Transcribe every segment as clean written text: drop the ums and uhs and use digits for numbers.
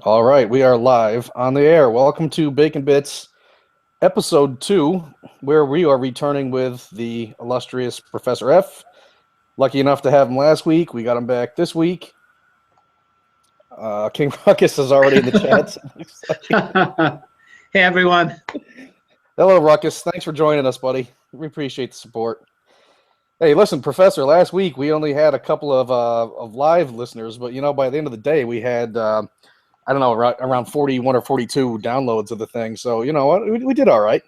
All right, we are live on the air. Welcome to Bacon Bits, episode 2, where we are returning with the illustrious Professor F. Lucky enough to have him last week. We got him back this week. King Ruckus is already in the chat. Hey, everyone. Hello, Ruckus. Thanks for joining us, buddy. We appreciate the support. Hey, listen, Professor, last week we only had a couple of live listeners, but, by the end of the day, we had... I don't know, around 41 or 42 downloads of the thing. So, you know what? We did all right.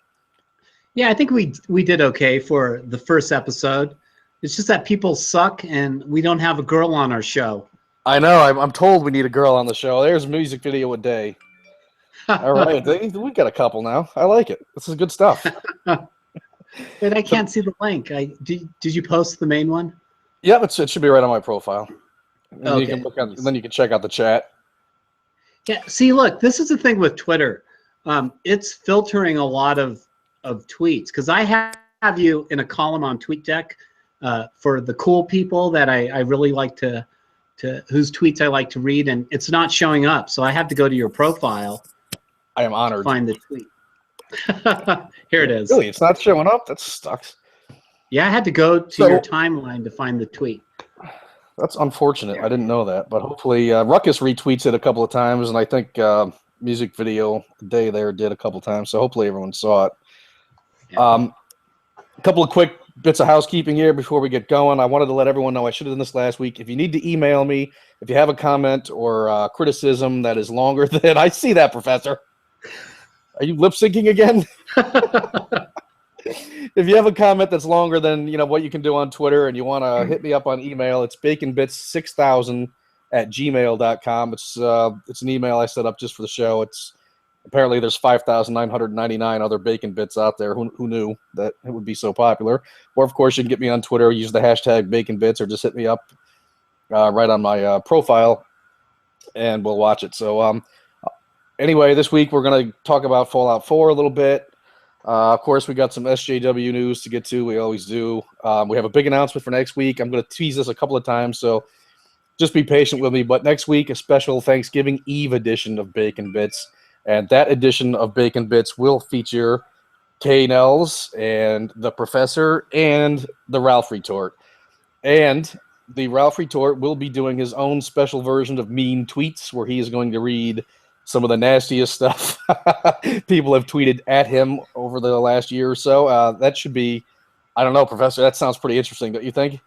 Yeah, I think we did okay for the first episode. It's just that people suck and we don't have a girl on our show. I know. I'm told we need a girl on the show. There's a music video a day. All right. We got a couple now. I like it. This is good stuff. But I can't see the link. Did you post the main one? Yeah, it should be right on my profile. And Okay. you can look at, and then you can check out the chat. Yeah, see, look, this is the thing with Twitter. It's filtering a lot of tweets because I have you in a column on TweetDeck for the cool people that I really like to whose tweets I like to read, and it's not showing up. So I have to go to your profile. I am honored. To find the tweet. Here it is. Really, it's not showing up? That sucks. Yeah, I had to go to your timeline to find the tweet. That's unfortunate. I didn't know that, but hopefully Ruckus retweets it a couple of times, and I think Music Video Day there did a couple of times, so hopefully everyone saw it. Yeah. A couple of quick bits of housekeeping here before we get going. I wanted to let everyone know I should have done this last week. If you need to email me, if you have a comment or criticism that is longer than... I see that, Professor. Are you lip-syncing again? If you have a comment that's longer than what you can do on Twitter and you want to hit me up on email, it's baconbits6000@gmail.com. It's an email I set up just for the show. It's apparently there's 5,999 other Bacon Bits out there. Who knew that it would be so popular? Or of course you can get me on Twitter, use the hashtag BaconBits, or just hit me up right on my profile, and we'll watch it. So anyway, this week we're going to talk about Fallout 4 a little bit. Of course, we got some SJW news to get to. We always do. We have a big announcement for next week. I'm going to tease this a couple of times, so just be patient with me. But next week, a special Thanksgiving Eve edition of Bacon Bits, and that edition of Bacon Bits will feature K. Nels and the Professor and the Ralph Retort. And the Ralph Retort will be doing his own special version of Mean Tweets, where he is going to read some of the nastiest stuff people have tweeted at him over the last year or so. That should be, I don't know, Professor, that sounds pretty interesting, don't you think?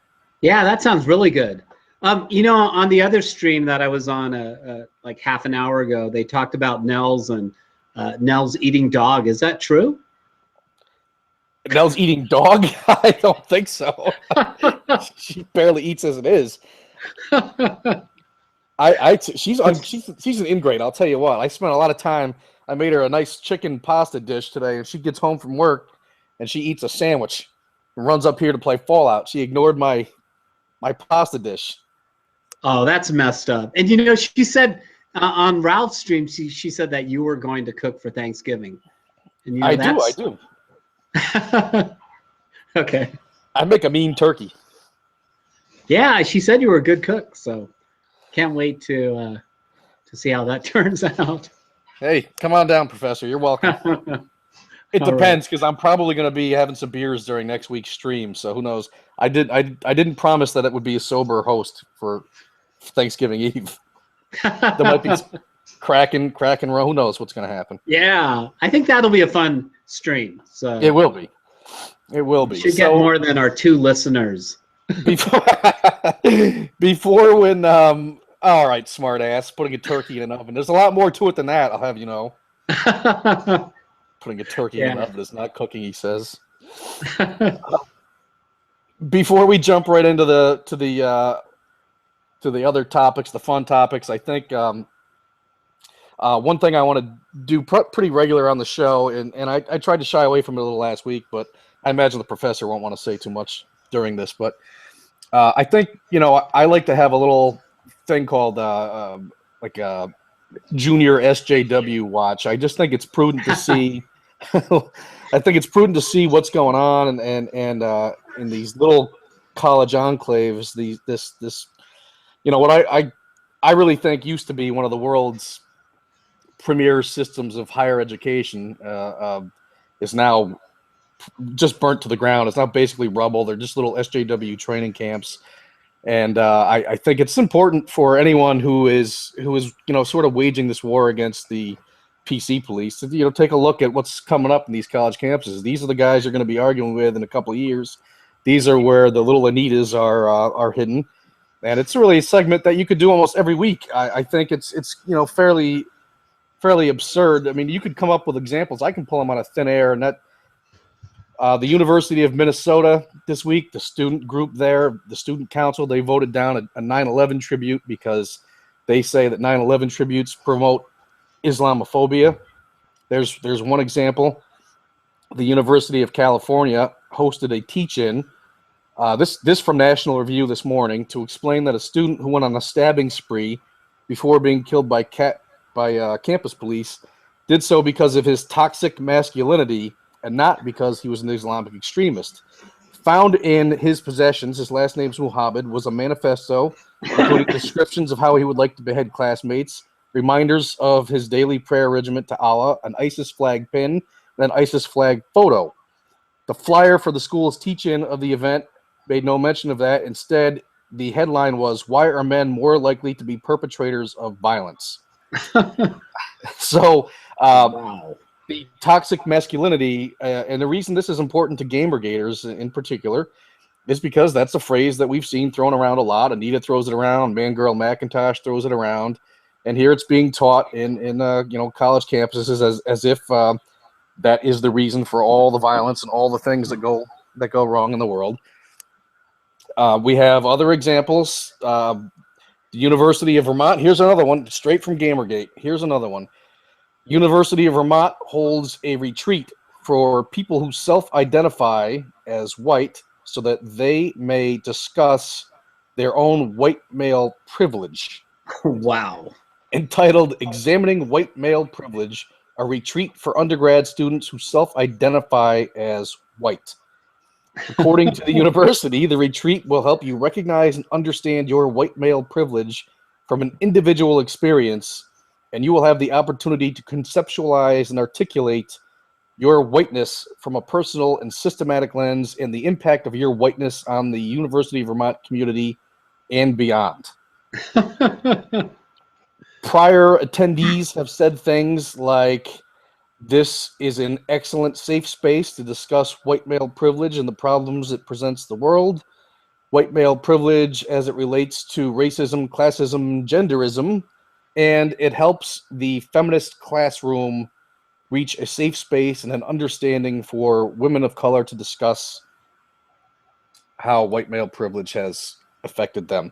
Yeah, that sounds really good. On the other stream that I was on like half an hour ago, they talked about Nels and Nels eating dog. Is that true? Nels eating dog? I don't think so. She barely eats as it is. She's an ingrate. I'll tell you what. I spent a lot of time. I made her a nice chicken pasta dish today, and she gets home from work, and she eats a sandwich and runs up here to play Fallout. She ignored my pasta dish. Oh, that's messed up. And she said on Ralph's stream, she said that you were going to cook for Thanksgiving. And I do. Okay. I make a mean turkey. Yeah, she said you were a good cook, so can't wait to see how that turns out. Hey, come on down, Professor. You're welcome. It depends, because I'm probably going to be having some beers during next week's stream, so who knows? I didn't promise that it would be a sober host for Thanksgiving Eve. There might be cracking. Who knows what's going to happen? Yeah, I think that'll be a fun stream. So it will be. It will be. Should get more than our 2 listeners. Before when all right, smart ass, putting a turkey in an oven. There's a lot more to it than that, I'll have you know. Putting a turkey in an oven is not cooking, he says. Before we jump right into the other topics, the fun topics, I think one thing I want to do pretty regular on the show, and I tried to shy away from it a little last week, but I imagine the Professor won't want to say too much during this, but I think, I like to have a little thing called like a junior SJW watch. I just think it's prudent to see. I think it's prudent to see what's going on and in these little college enclaves. This what I really think used to be one of the world's premier systems of higher education is now just burnt to the ground. It's now basically rubble. They're just little SJW training camps. And I think it's important for anyone who is sort of waging this war against the PC police to take a look at what's coming up in these college campuses. These are the guys you're going to be arguing with in a couple of years. These are where the little Anitas are hidden, and it's really a segment that you could do almost every week. I think it's fairly absurd. I mean, you could come up with examples. I can pull them out of thin air, and that. The University of Minnesota this week, the student group there, the student council, they voted down a 9/11 tribute because they say that 9/11 tributes promote Islamophobia. There's one example. The University of California hosted a teach-in. This from National Review this morning to explain that a student who went on a stabbing spree before being killed by campus police did so because of his toxic masculinity and not because he was an Islamic extremist. Found in his possessions, his last name's Muhammad, was a manifesto, including descriptions of how he would like to behead classmates, reminders of his daily prayer regimen to Allah, an ISIS flag pin, and an ISIS flag photo. The flyer for the school's teach-in of the event made no mention of that. Instead, the headline was, "Why are men more likely to be perpetrators of violence?" So, Wow. the toxic masculinity, and the reason this is important to Gamergaters in particular, is because that's a phrase that we've seen thrown around a lot. Anita throws it around, Man Girl Macintosh throws it around, and here it's being taught in college campuses as if that is the reason for all the violence and all the things that go wrong in the world. We have other examples. The University of Vermont. Here's another one, straight from Gamergate. Here's another one. University of Vermont holds a retreat for people who self-identify as white so that they may discuss their own white male privilege. Wow. Entitled Examining White Male Privilege, a retreat for undergrad students who self-identify as white. According to the university, the retreat will help you recognize and understand your white male privilege from an individual experience, and you will have the opportunity to conceptualize and articulate your whiteness from a personal and systematic lens and the impact of your whiteness on the University of Vermont community and beyond. Prior attendees have said things like, "This is an excellent safe space to discuss white male privilege and the problems it presents the world. White male privilege as it relates to racism, classism, genderism, and it helps the feminist classroom reach a safe space and an understanding for women of color to discuss how white male privilege has affected them."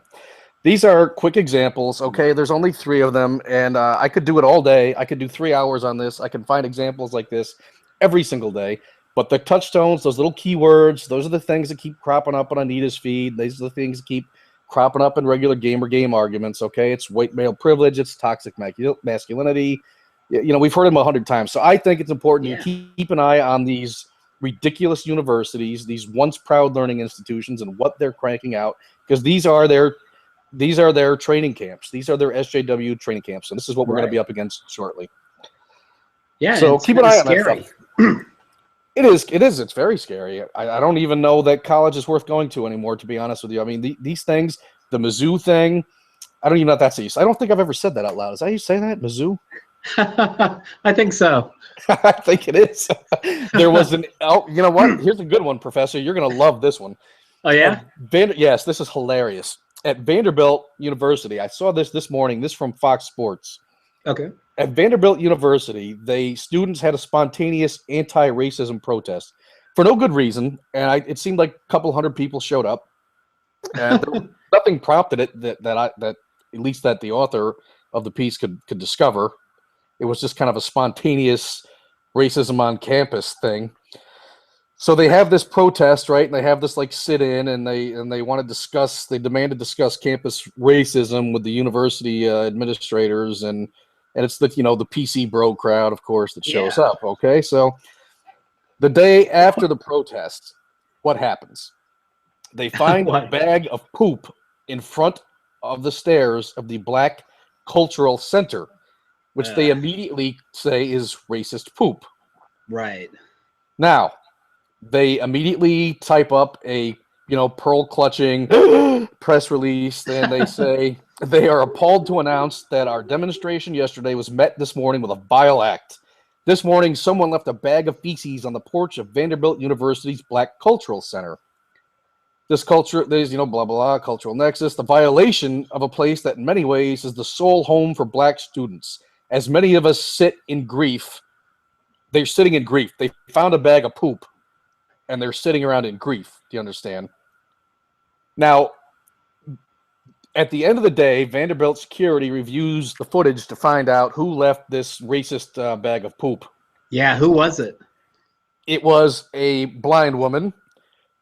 These are quick examples. Okay, there's only 3 of them, and I could do it all day. I could do 3 hours on this. I can find examples like this every single day. But the touchstones, those little keywords, those are the things that keep cropping up on Anita's feed. These are the things that keep cropping up in regular gamer game arguments. Okay, it's white male privilege. It's toxic masculinity. We've heard them 100 times. So I think it's important to keep an eye on these ridiculous universities, these once proud learning institutions, and what they're cranking out, because these are their training camps. These are their SJW training camps, and this is what we're going to be up against shortly. Yeah, so keep an eye on that stuff. It is. It's very scary. I don't even know that college is worth going to anymore, to be honest with you. I mean, these things, the Mizzou thing, I don't even know if that's I don't think I've ever said that out loud. Is that how you say that, Mizzou? I think so. I think it is. There was you know what? Here's a good one, Professor. You're going to love this one. Oh, yeah? Yes, this is hilarious. At Vanderbilt University, I saw this morning, this from Fox Sports. Okay. At Vanderbilt University, students had a spontaneous anti-racism protest for no good reason, and it seemed like a couple hundred people showed up, and there was nothing prompted it that at least that the author of the piece could discover. It was just kind of a spontaneous racism on campus thing. So they have this protest, right? And they have this sit-in, and they want to discuss. They demand to discuss campus racism with the university administrators, and it's the PC bro crowd, of course, that shows up. Okay, so the day after the protest, what happens? They find a bag of poop in front of the stairs of the Black Cultural Center. which they immediately say is racist poop. Right. Now, they immediately type up a pearl clutching press release, and they say they are appalled to announce that our demonstration yesterday was met this morning with a vile act. This morning, someone left a bag of feces on the porch of Vanderbilt University's Black Cultural Center. There's blah, blah, blah, cultural nexus, the violation of a place that in many ways is the sole home for black students. As many of us sit in grief, they're sitting in grief. They found a bag of poop, and they're sitting around in grief. Do you understand? Now, at the end of the day, Vanderbilt security reviews the footage to find out who left this racist bag of poop. Yeah, who was it? It was a blind woman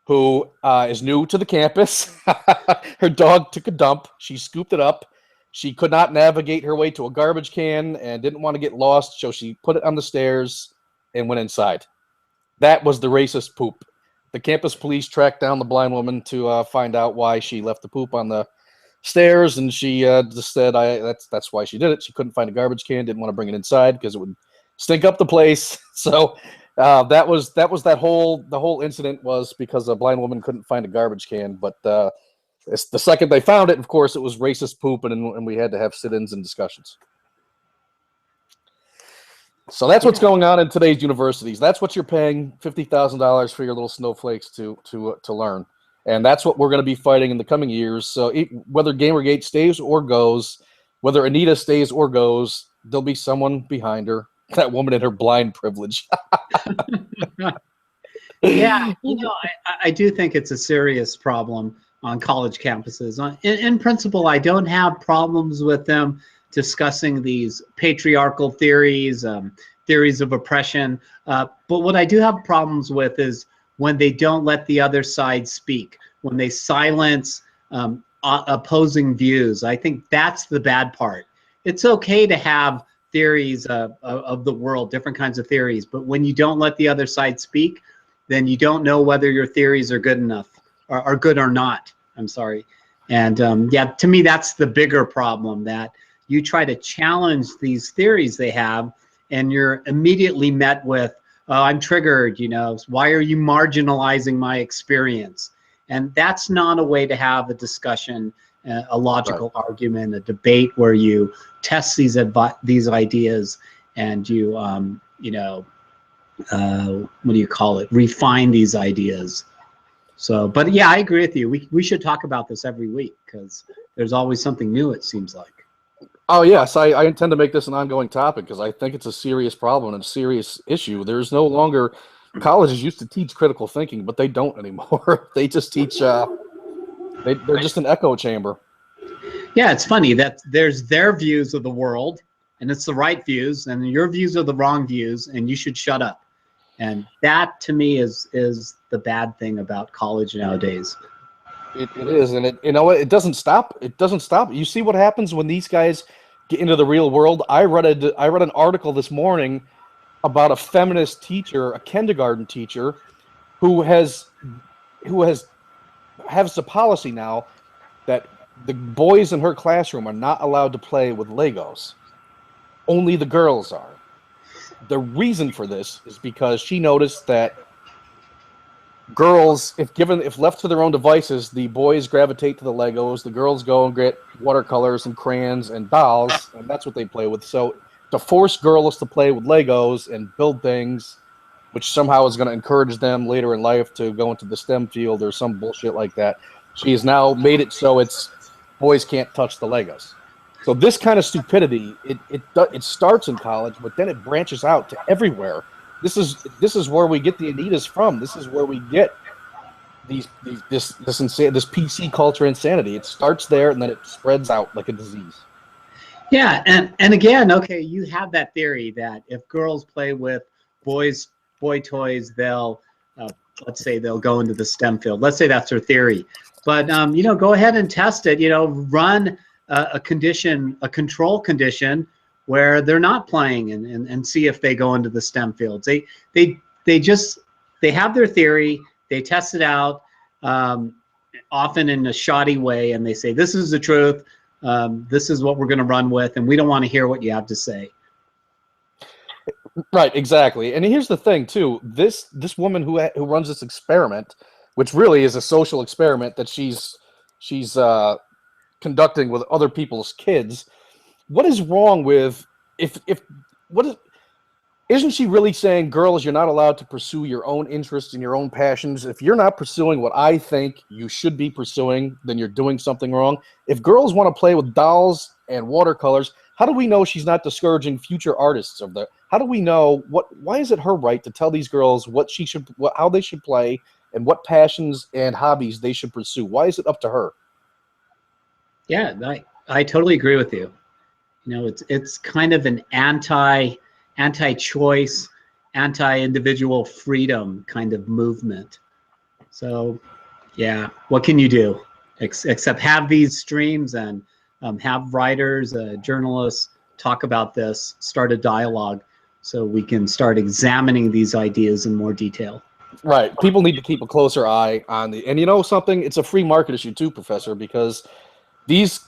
who is new to the campus. Her dog took a dump. She scooped it up. She could not navigate her way to a garbage can and didn't want to get lost, so she put it on the stairs and went inside. That was the racist poop. The campus police tracked down the blind woman to find out why she left the poop on the stairs, and she just said that's why she did it. She couldn't find a garbage can, didn't want to bring it inside because it would stink up the place. So that was the whole incident was because a blind woman couldn't find a garbage can. But the second they found it, of course, it was racist poop, and we had to have sit-ins and discussions. So that's what's going on in today's universities. That's what you're paying $50,000 for your little snowflakes to learn. And that's what we're going to be fighting in the coming years. So whether Gamergate stays or goes, whether Anita stays or goes, there'll be someone behind her, that woman in her blind privilege. Yeah, I do think it's a serious problem on college campuses. In principle, I don't have problems with them discussing these patriarchal theories, theories of oppression. But what I do have problems with is when they don't let the other side speak, when they silence opposing views. I think that's the bad part. It's okay to have theories of the world, different kinds of theories, but when you don't let the other side speak, then you don't know whether your theories are good enough, or are good or not. I'm sorry. And yeah, to me, that's the bigger problem, that you try to challenge these theories they have, and you're immediately met with, oh, I'm triggered, why are you marginalizing my experience? And that's not a way to have a discussion, a logical argument, a debate where you test these ideas and you, what do you call it? Refine these ideas. So, but yeah, I agree with you. We should talk about this every week because there's always something new, it seems like. Oh, yes. I intend to make this an ongoing topic because I think it's a serious problem and a serious issue. There's no longer, colleges used to teach critical thinking, but they don't anymore. They just teach, they're just an echo chamber. Yeah, it's funny that there's their views of the world, and it's the right views, and your views are the wrong views, and you should shut up. And that, to me, is the bad thing about college nowadays. It is, and it doesn't stop. It doesn't stop. You see what happens when these guys get into the real world. I read an article this morning about a feminist teacher, a kindergarten teacher, who has a policy now that the boys in her classroom are not allowed to play with Legos. Only the girls are. The reason for this is because she noticed that girls, if left to their own devices, the boys gravitate to the Legos, the girls go and get watercolors and crayons and dolls, and that's what they play with. So to force girls to play with Legos and build things, which somehow is going to encourage them later in life to go into the STEM field or some bullshit like that, she has now made it so it's boys can't touch the Legos. So this kind of stupidity, it starts in college, but then it branches out to everywhere. This is where we get the Anitas from. This is where we get this PC culture insanity. It starts there and then it spreads out like a disease. Yeah, and again, okay, you have that theory that if girls play with boy toys, they'll let's say they'll go into the STEM field. Let's say that's their theory. But go ahead and test it. Run a control condition where they're not playing and see if they go into the STEM fields. They have their theory, they test it out, often in a shoddy way, and they say, this is the truth, this is what we're going to run with, and we don't want to hear what you have to say. Right, exactly. And here's the thing too. This woman who runs this experiment, which really is a social experiment that she's conducting with other people's kids. What is wrong with if what is isn't she really saying, girls, you're not allowed to pursue your own interests and your own passions? If you're not pursuing what I think you should be pursuing, then you're doing something wrong. If girls want to play with dolls and watercolors, how do we know she's not discouraging future artists of the? How do we know why is it her right to tell these girls how they should play and what passions and hobbies they should pursue? Why is it up to her? Yeah, I totally agree with you. You know, it's kind of an anti-choice, anti-individual freedom kind of movement. So, yeah, what can you do except have these streams and have writers, journalists talk about this, start a dialogue, so we can start examining these ideas in more detail. Right. People need to keep a closer eye on and you know something? It's a free market issue too, Professor, because these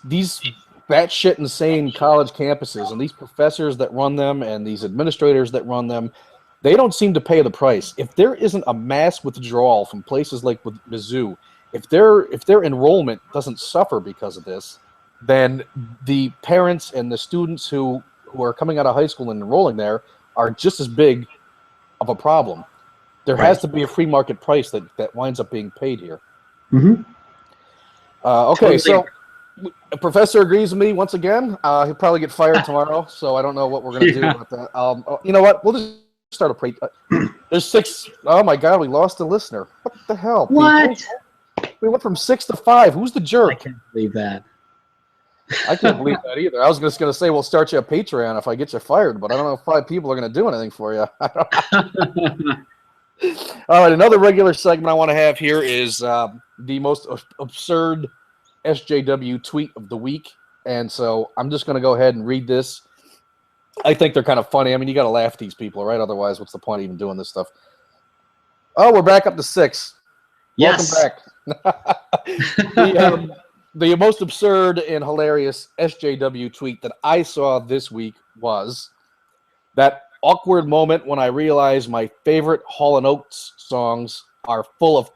batshit insane college campuses and these professors that run them and these administrators that run them, they don't seem to pay the price. If there isn't a mass withdrawal from places like with Mizzou, if their enrollment doesn't suffer because of this, then the parents and the students who are coming out of high school and enrolling there are just as big of a problem. There has to be a free market price that winds up being paid here. Mm-hmm. Okay, so the professor agrees with me once again. He'll probably get fired tomorrow, so I don't know what we're going to do about that. You know what? We'll just start a pre. There's 6. Oh my God, we lost a listener. What the hell? What? People? We went from 6 to 5. Who's the jerk? I can't believe that. I can't believe that either. I was just going to say we'll start you a Patreon if I get you fired, but I don't know if 5 people are going to do anything for you. All right, another regular segment I want to have here is the most absurd SJW tweet of the week. And so I'm just going to go ahead and read this. I think they're kind of funny. I mean, you got to laugh at these people, right? Otherwise, what's the point of even doing this stuff? Oh, we're back up to 6. Yes. Welcome back. The most absurd and hilarious SJW tweet that I saw this week was that awkward moment when I realized my favorite Hall & Oates songs are full of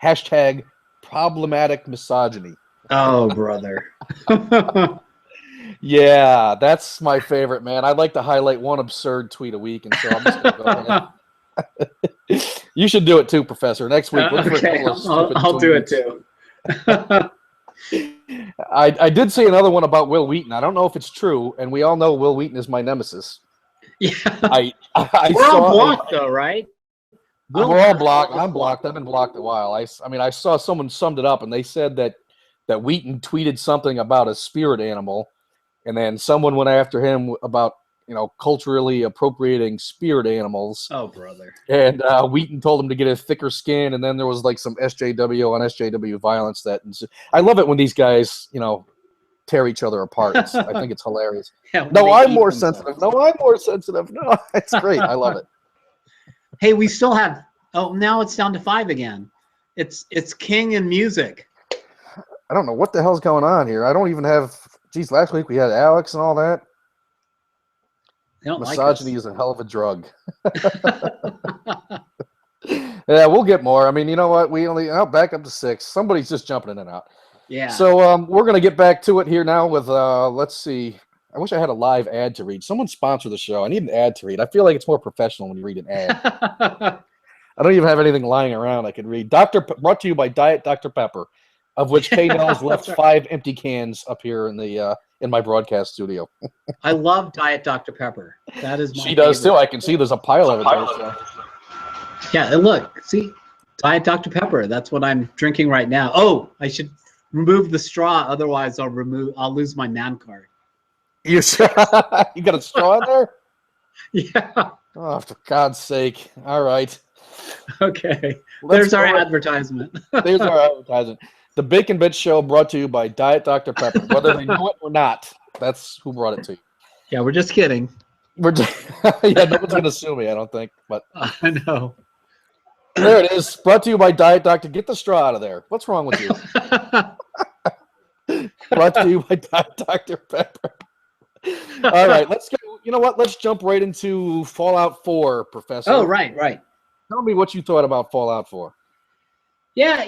hashtag problematic misogyny. Oh, brother. Yeah, that's my favorite, man. I'd like to highlight one absurd tweet a week, and so I'm just going to go ahead. You should do it too, Professor. Next week. Okay, I'll do it too. I did see another one about Will Wheaton. I don't know if it's true, and we all know Will Wheaton is my nemesis. Yeah. We're all blocked, though, right? We're all blocked. I'm blocked. I've been blocked a while. I mean, I saw someone summed it up, and they said that Wheaton tweeted something about a spirit animal, and then someone went after him about, culturally appropriating spirit animals. Oh, brother. And Wheaton told him to get a thicker skin, and then there was like some SJW on SJW violence. I love it when these guys, tear each other apart. I think it's hilarious. Yeah, no, I'm more sensitive. No, I'm more sensitive. No, it's great. I love it. Hey, we still have. Oh, now it's down to 5 again. It's king in music. I don't know what the hell's going on here. I don't even have. Geez, last week we had Alex and all that. Misogyny is a hell of a drug. Yeah, we'll get more. I mean, you know what? We only back up to 6. Somebody's just jumping in and out. Yeah. So we're gonna get back to it here now with let's see. I wish I had a live ad to read. Someone sponsor the show. I need an ad to read. I feel like it's more professional when you read an ad. I don't even have anything lying around I could read. Brought to you by Diet Dr. Pepper, of which K Nell's left 5 empty cans up here in my broadcast studio. I love Diet Dr. Pepper. That is my She does favorite. too. I can see there's a pile of it there. So. Yeah, and look, see, Diet Dr. Pepper. That's what I'm drinking right now. Oh, I should remove the straw, otherwise I'll lose my man card. You got a straw in there? Yeah. Oh, for God's sake! All right. Okay. There's our advertisement. There's our advertisement. The BaconBits Show brought to you by Diet Dr. Pepper. Whether they know it or not, that's who brought it to you. Yeah, we're just kidding. Yeah, no one's going to sue me, I don't think. But I know. There it is. Brought to you by Diet Doctor. Get the straw out of there. What's wrong with you? Brought to you by Diet Dr. Pepper. All right, let's go. You know what? Let's jump right into Fallout 4, Professor. Oh, right, right. Tell me what you thought about Fallout 4. Yeah,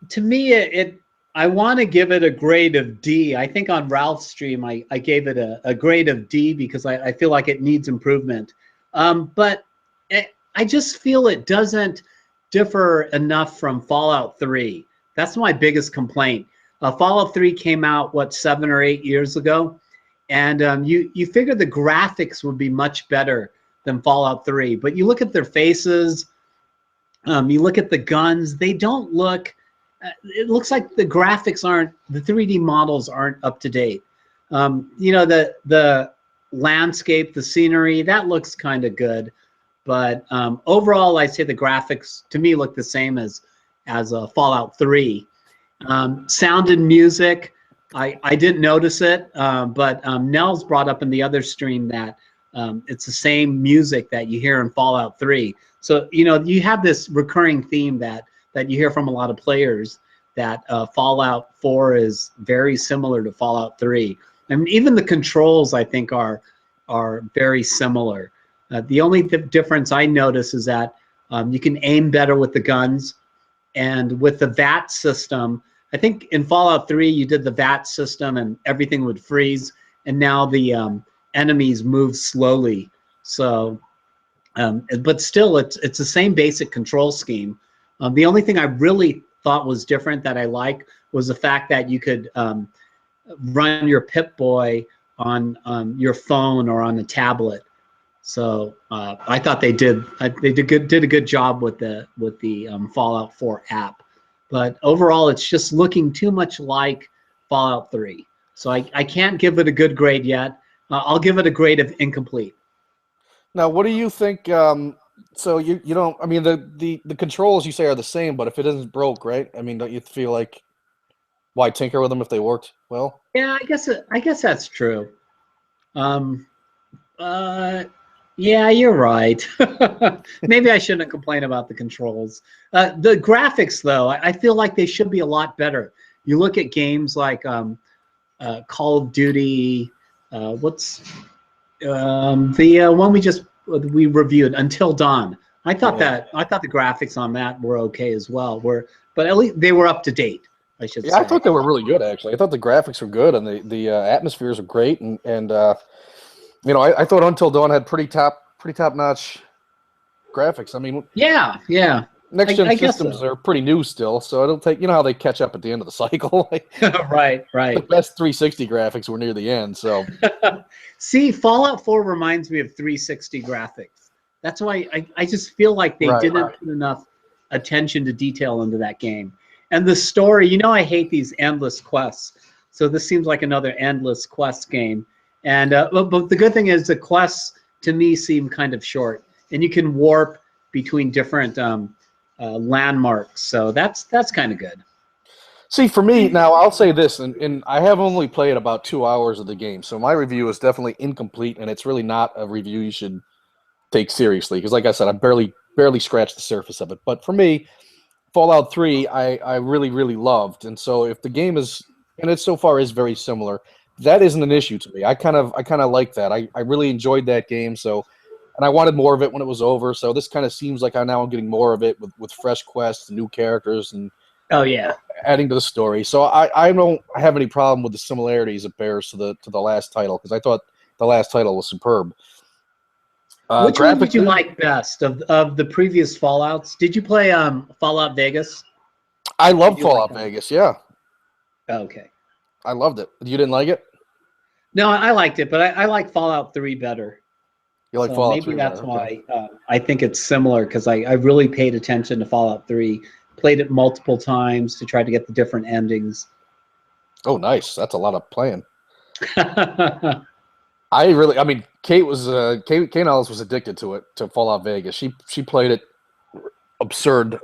to me, I want to give it a grade of D. I think on Ralph's stream, I gave it a grade of D because I feel like it needs improvement. But I just feel it doesn't differ enough from Fallout 3. That's my biggest complaint. Fallout 3 came out, what, 7 or 8 years ago? And you figure the graphics would be much better than Fallout 3. But you look at their faces, you look at the guns, they don't look, it looks like the graphics aren't, the 3D models aren't up to date. The landscape, the scenery, that looks kind of good. But overall, I'd say the graphics to me look the same as Fallout 3. Sound and music, I didn't notice it, but Nels brought up in the other stream that it's the same music that you hear in Fallout 3. So, you have this recurring theme that you hear from a lot of players that Fallout 4 is very similar to Fallout 3. And even the controls, I think, are very similar. The only difference I notice is that you can aim better with the guns. And with the VAT system, I think in Fallout 3, you did the VAT system and everything would freeze. And now the enemies move slowly. So, but still, it's the same basic control scheme. The only thing I really thought was different that I like was the fact that you could run your Pip-Boy on your phone or on a tablet. So I thought they did a good job with the Fallout 4 app. But overall, it's just looking too much like Fallout 3. So I can't give it a good grade yet. I'll give it a grade of incomplete. Now, what do you think? So you don't. I mean, the controls you say are the same, but if it isn't broke, right? I mean, don't you feel like why tinker with them if they worked well? Yeah, I guess that's true. Yeah, you're right. Maybe I shouldn't complain about the controls. The graphics, though, I feel like they should be a lot better. You look at games like Call of Duty. What's the one we reviewed, Until Dawn? I thought the graphics on that were okay as well. But at least they were up to date, I should say. I thought they were really good, actually. I thought the graphics were good and the atmospheres were great, and I thought Until Dawn had pretty top notch graphics. I mean, yeah. Next gen systems so. are pretty new still, so it'll take. You know how they catch up at the end of the cycle. Right. The best 360 graphics were near the end. So, see, Fallout 4 reminds me of 360 graphics. That's why I just feel like they didn't put enough attention to detail into that game. And the story, I hate these endless quests. So this seems like another endless quest game. And but the good thing is the quests to me seem kind of short, and you can warp between different landmarks. So that's kind of good. See, for me now, I'll say this, and I have only played about 2 hours of the game, so my review is definitely incomplete, and it's really not a review you should take seriously because, like I said, I barely scratched the surface of it. But for me, Fallout 3, I really, really loved. And so if the game is, and it so far is very similar, that isn't an issue to me. I kind of like that. I really enjoyed that game. So, and I wanted more of it when it was over. So this kind of seems like I'm getting more of it with fresh quests, new characters, and adding to the story. So I don't have any problem with the similarities it bears to the last title because I thought the last title was superb. Which one did you like best of the previous Fallouts? Did you play Fallout Vegas? I love Fallout Vegas, yeah. Okay. I loved it. You didn't like it? No, I liked it, but I like Fallout 3 better. You like Fallout 3 maybe that's better, why I think it's similar because I really paid attention to Fallout 3, played it multiple times to try to get the different endings. Oh, nice. That's a lot of playing. I mean, Kate Ellis was addicted to Fallout Vegas. She played it absurd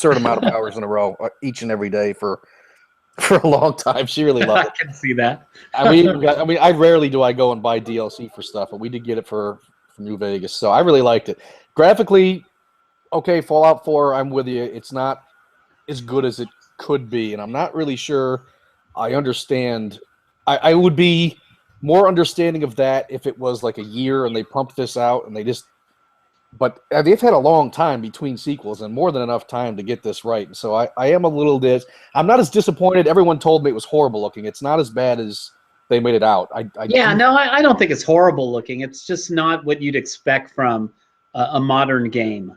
amount of hours in a row, each and every day for a long time. She really loved it. I can see that. I rarely do I go and buy DLC for stuff, but we did get it for New Vegas, so I really liked it. Graphically, okay, Fallout 4, I'm with you. It's not as good as it could be, and I'm not really sure I understand. I would be more understanding of that if it was like a year and they pumped this out and they just. But they've had a long time between sequels and more than enough time to get this right. And so I am a little I'm not as disappointed. Everyone told me it was horrible looking. It's not as bad as they made it out. I don't think it's horrible looking. It's just not what you'd expect from a modern game.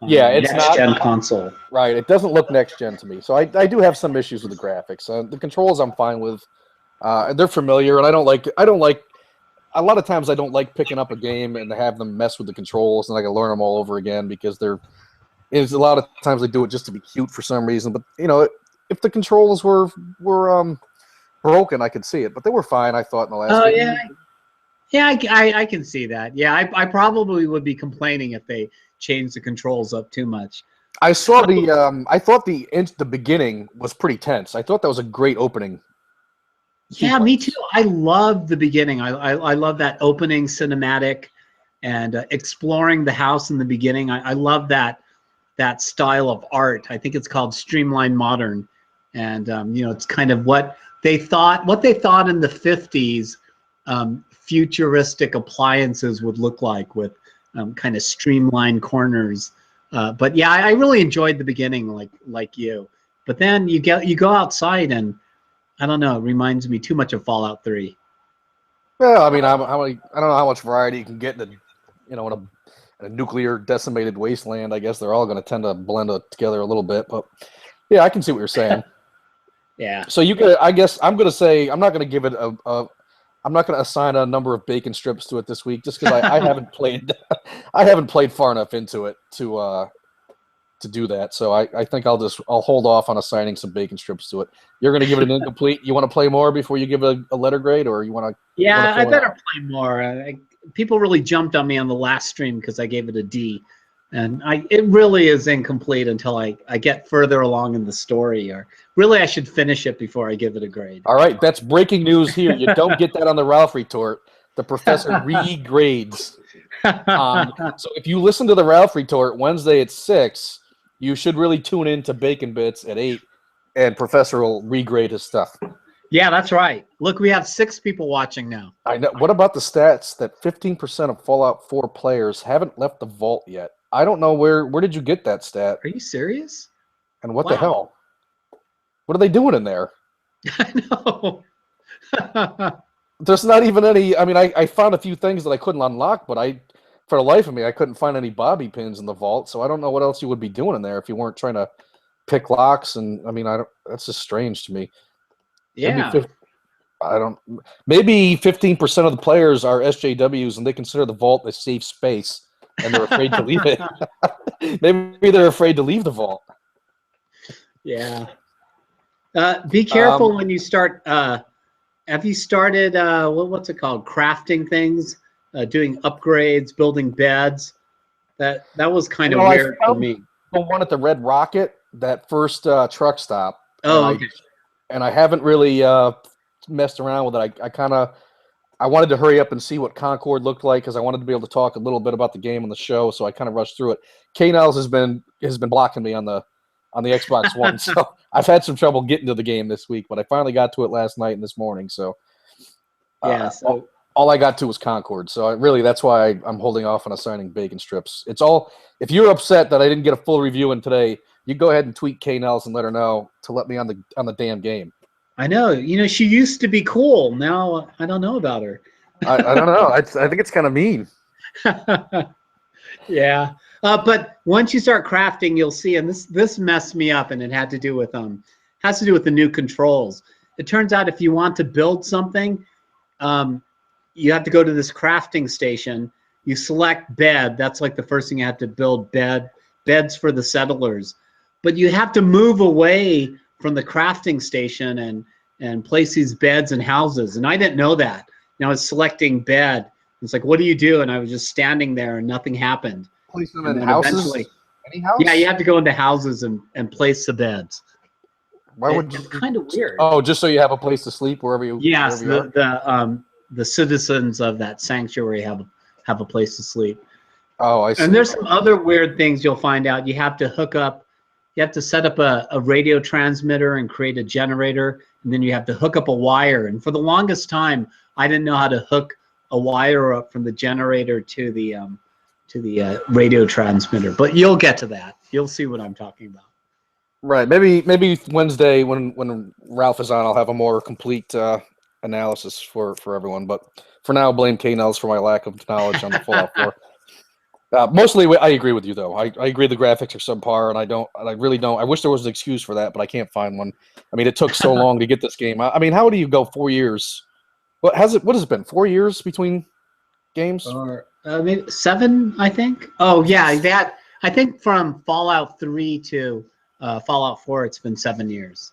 Yeah, it's next gen console. Right. It doesn't look next gen to me. So I do have some issues with the graphics. The controls I'm fine with. They're familiar, and I don't like. A lot of times I don't like picking up a game and to have them mess with the controls, and I got to learn them all over again because is a lot of times they do it just to be cute for some reason. But if the controls were broken, I could see it, but they were fine. I thought in the last. Game. Yeah, I can see that. Yeah, I probably would be complaining if they changed the controls up too much. I saw I thought the beginning was pretty tense. I thought that was a great opening. Yeah, me too. I love the beginning. I love that opening cinematic and exploring the house in the beginning. I love that style of art. I think it's called Streamline Modern, and it's kind of what they thought in the 50s futuristic appliances would look like with kind of streamlined corners. But yeah, I really enjoyed the beginning, like you. But then you go outside and I don't know. It reminds me too much of Fallout 3. Well, I mean, I don't know how much variety you can get in a nuclear decimated wasteland. I guess they're all going to tend to blend together a little bit. But yeah, I can see what you're saying. Yeah. So I guess I'm going to say I'm not going to give it I'm not going to assign a number of bacon strips to it this week just because I haven't played far enough into it to do that. So I think I'll hold off on assigning some bacon strips to it. You're going to give it an incomplete. You want to play more before you give it a letter grade, or you want to? Yeah, I better play more. People really jumped on me on the last stream because I gave it a D, and it really is incomplete until I get further along in the story, or really I should finish it before I give it a grade. All right, that's breaking news here. You don't get that on the Ralph Retort. The professor regrades. So if you listen to the Ralph Retort Wednesday at 6. You should really tune in to BaconBits at 8, and Professor will regrade his stuff. Yeah, that's right. Look, we have 6 people watching now. I know. What about the stats that 15% of Fallout 4 players haven't left the vault yet? I don't know where did you get that stat? Are you serious? And what the hell? What are they doing in there? I know. There's not even any. I mean, I found a few things that I couldn't unlock, but for the life of me, I couldn't find any bobby pins in the vault, so I don't know what else you would be doing in there if you weren't trying to pick locks. And I mean, that's just strange to me. Yeah. Maybe 15% of the players are SJWs, and they consider the vault a safe space, and they're afraid to leave it. Maybe they're afraid to leave the vault. Yeah. Be careful when you start. Have you started? What's it called? Crafting things. Doing upgrades, building beds. That was kind of weird for me. The one at the Red Rocket, that first truck stop. Oh, okay. And I haven't really messed around with it. I wanted to hurry up and see what Concord looked like because I wanted to be able to talk a little bit about the game on the show. So I kind of rushed through it. K-Niles has been blocking me on the Xbox One, so I've had some trouble getting to the game this week. But I finally got to it last night and this morning. So yeah. All I got to was Concord, so that's why I'm holding off on assigning bacon strips. It's all. If you're upset that I didn't get a full review in today, you go ahead and tweet K-Niles and let her know to let me on the damn game. I know. She used to be cool. Now I don't know about her. I don't know. I think it's kind of mean. Yeah, but once you start crafting, you'll see. And this messed me up, and it has to do with the new controls. It turns out if you want to build something, you have to go to this crafting station. You select bed. That's like the first thing you have to build, beds for the settlers. But you have to move away from the crafting station and place these beds and houses. And I didn't know that. I was selecting bed. It's like, what do you do? And I was just standing there and nothing happened. Place them in houses? Any house? Yeah, you have to go into houses and place the beds. Why would it's kind of weird. Oh, just so you have a place to sleep wherever you. Yes, wherever you are? The citizens of that sanctuary have a place to sleep. Oh, I see. And there's some other weird things you'll find out. You have to set up a radio transmitter and create a generator, and then you have to hook up a wire. And for the longest time, I didn't know how to hook a wire up from the generator to the radio transmitter. But you'll get to that. You'll see what I'm talking about. Right. Maybe Wednesday when Ralph is on, I'll have a more complete analysis for everyone. But for now, blame K-Nels for my lack of knowledge on the Fallout 4. Mostly, I agree with you though. I agree the graphics are subpar, and I really don't. I wish there was an excuse for that, but I can't find one. I mean, it took so long to get this game. I mean, how do you go 4 years? What has it been? 4 years between games? Or maybe 7, I think. Oh yeah, that I think from Fallout 3 to Fallout 4, it's been 7 years.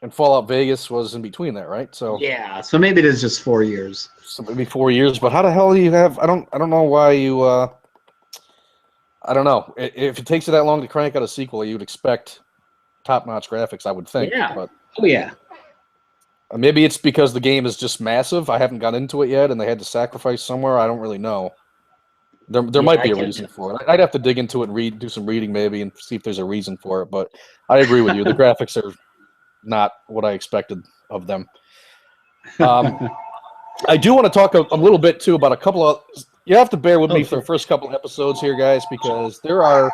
And Fallout Vegas was in between that, right? So yeah, so maybe it is just 4 years. So maybe 4 years. But how the hell do you have? I don't know why you. I don't know. If it takes you that long to crank out a sequel, you'd expect top-notch graphics, I would think. Yeah. But Oh yeah. maybe it's because the game is just massive. I haven't got into it yet, and they had to sacrifice somewhere. I don't really know. There might be a reason for it. I'd have to dig into it and do some reading maybe and see if there's a reason for it. But I agree with you. The graphics are not what I expected of them. I do want to talk a little bit, too, about a couple of... You have to bear with me for the first couple episodes here, guys, because there are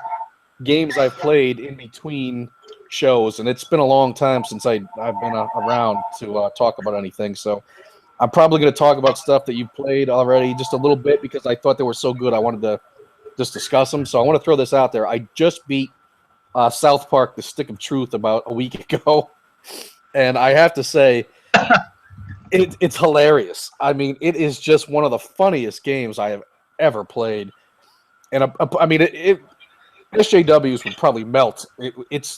games I've played in between shows, and it's been a long time since I've been around to talk about anything. So I'm probably going to talk about stuff that you've played already just a little bit because I thought they were so good I wanted to just discuss them. So I want to throw this out there. I just beat South Park: The Stick of Truth about a week ago, and I have to say... It's hilarious. I mean, it is just one of the funniest games I have ever played. And I mean, SJWs would probably melt. It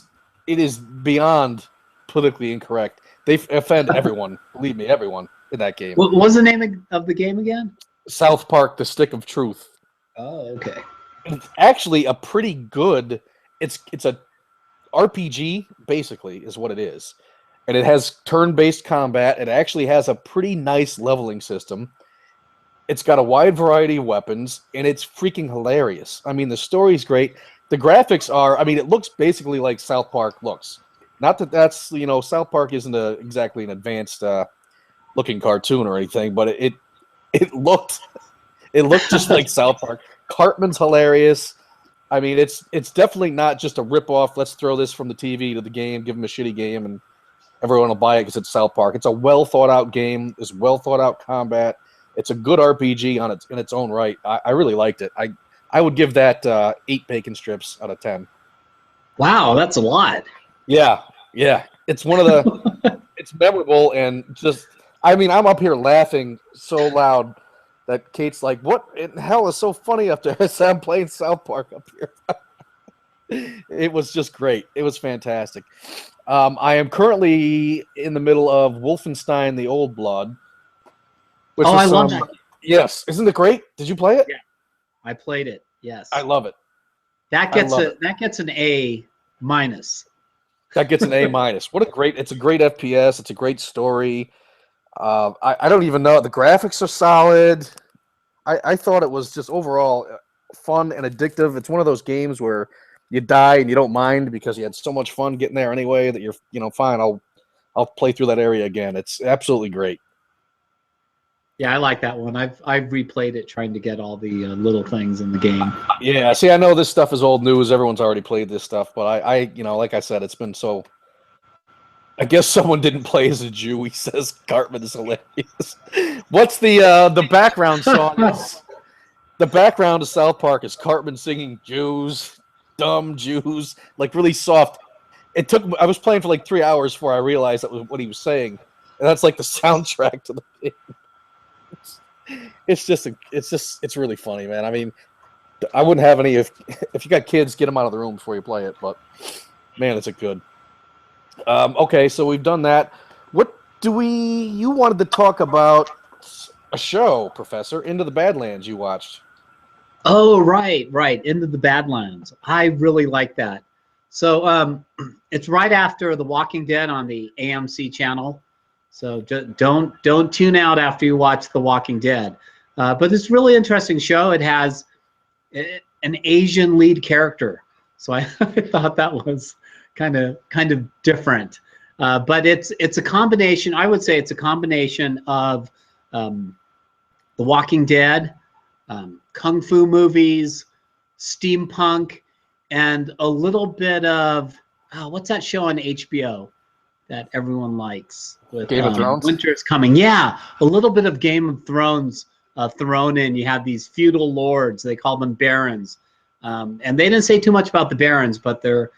is beyond politically incorrect. They offend everyone. Believe me, everyone in that game. What was the name of the game again? South Park: The Stick of Truth. Oh, okay. It's actually a pretty good. It's a RPG basically is what it is. And it has turn-based combat. It actually has a pretty nice leveling system. It's got a wide variety of weapons, and it's freaking hilarious. I mean, the story's great. The graphics are, I mean, it looks basically like South Park looks. Not that that's, South Park isn't exactly an advanced looking cartoon or anything, but it looked just like South Park. Cartman's hilarious. I mean, it's definitely not just a rip-off, let's throw this from the TV to the game, give them a shitty game, and everyone will buy it because it's South Park. It's a well-thought-out game. There's well-thought-out combat. It's a good RPG in its own right. I really liked it. I would give that 8 bacon strips out of 10. Wow, that's a lot. Yeah. It's one of the... it's memorable and just... I mean, I'm up here laughing so loud that Kate's like, what in hell is so funny up there? So I'm playing South Park up here. It was just great. It was fantastic. I am currently in the middle of Wolfenstein: The Old Blood. I love that. Yes, isn't it great? Did you play it? Yeah, I played it. Yes, I love it. That gets an A minus. That gets an A minus. It's a great FPS. It's a great story. I don't even know. The graphics are solid. I thought it was just overall fun and addictive. It's one of those games where you die and you don't mind because you had so much fun getting there anyway that you're fine. I'll play through that area again. It's absolutely great. Yeah, I like that one. I've replayed it trying to get all the little things in the game. Yeah, see, I know this stuff is old news. Everyone's already played this stuff, but I like I said, it's been so. I guess someone didn't play as a Jew. He says Cartman is hilarious. What's the background song? The background of South Park is Cartman singing Jews, dumb Jews, like really soft. I was playing for like 3 hours before I realized that was what he was saying, and that's like the soundtrack to the game. It's really funny, man. I mean, I wouldn't have any if you got kids, get them out of the room before you play it. But man, it's a good. Okay, so we've done that. What you wanted to talk about a show, Professor, Into the Badlands you watched? Oh, right. Into the Badlands. I really like that. So it's right after The Walking Dead on the AMC channel. So don't tune out after you watch The Walking Dead. But it's a really interesting show. It has an Asian lead character. So I thought that was kind of different. But it's a combination. I would say it's a combination of The Walking Dead, kung fu movies, steampunk, and a little bit of what's that show on HBO that everyone likes with Game of Thrones? Winter's Coming. Yeah, a little bit of Game of Thrones thrown in. You have these feudal lords. They call them barons. And they didn't say too much about the barons, but they're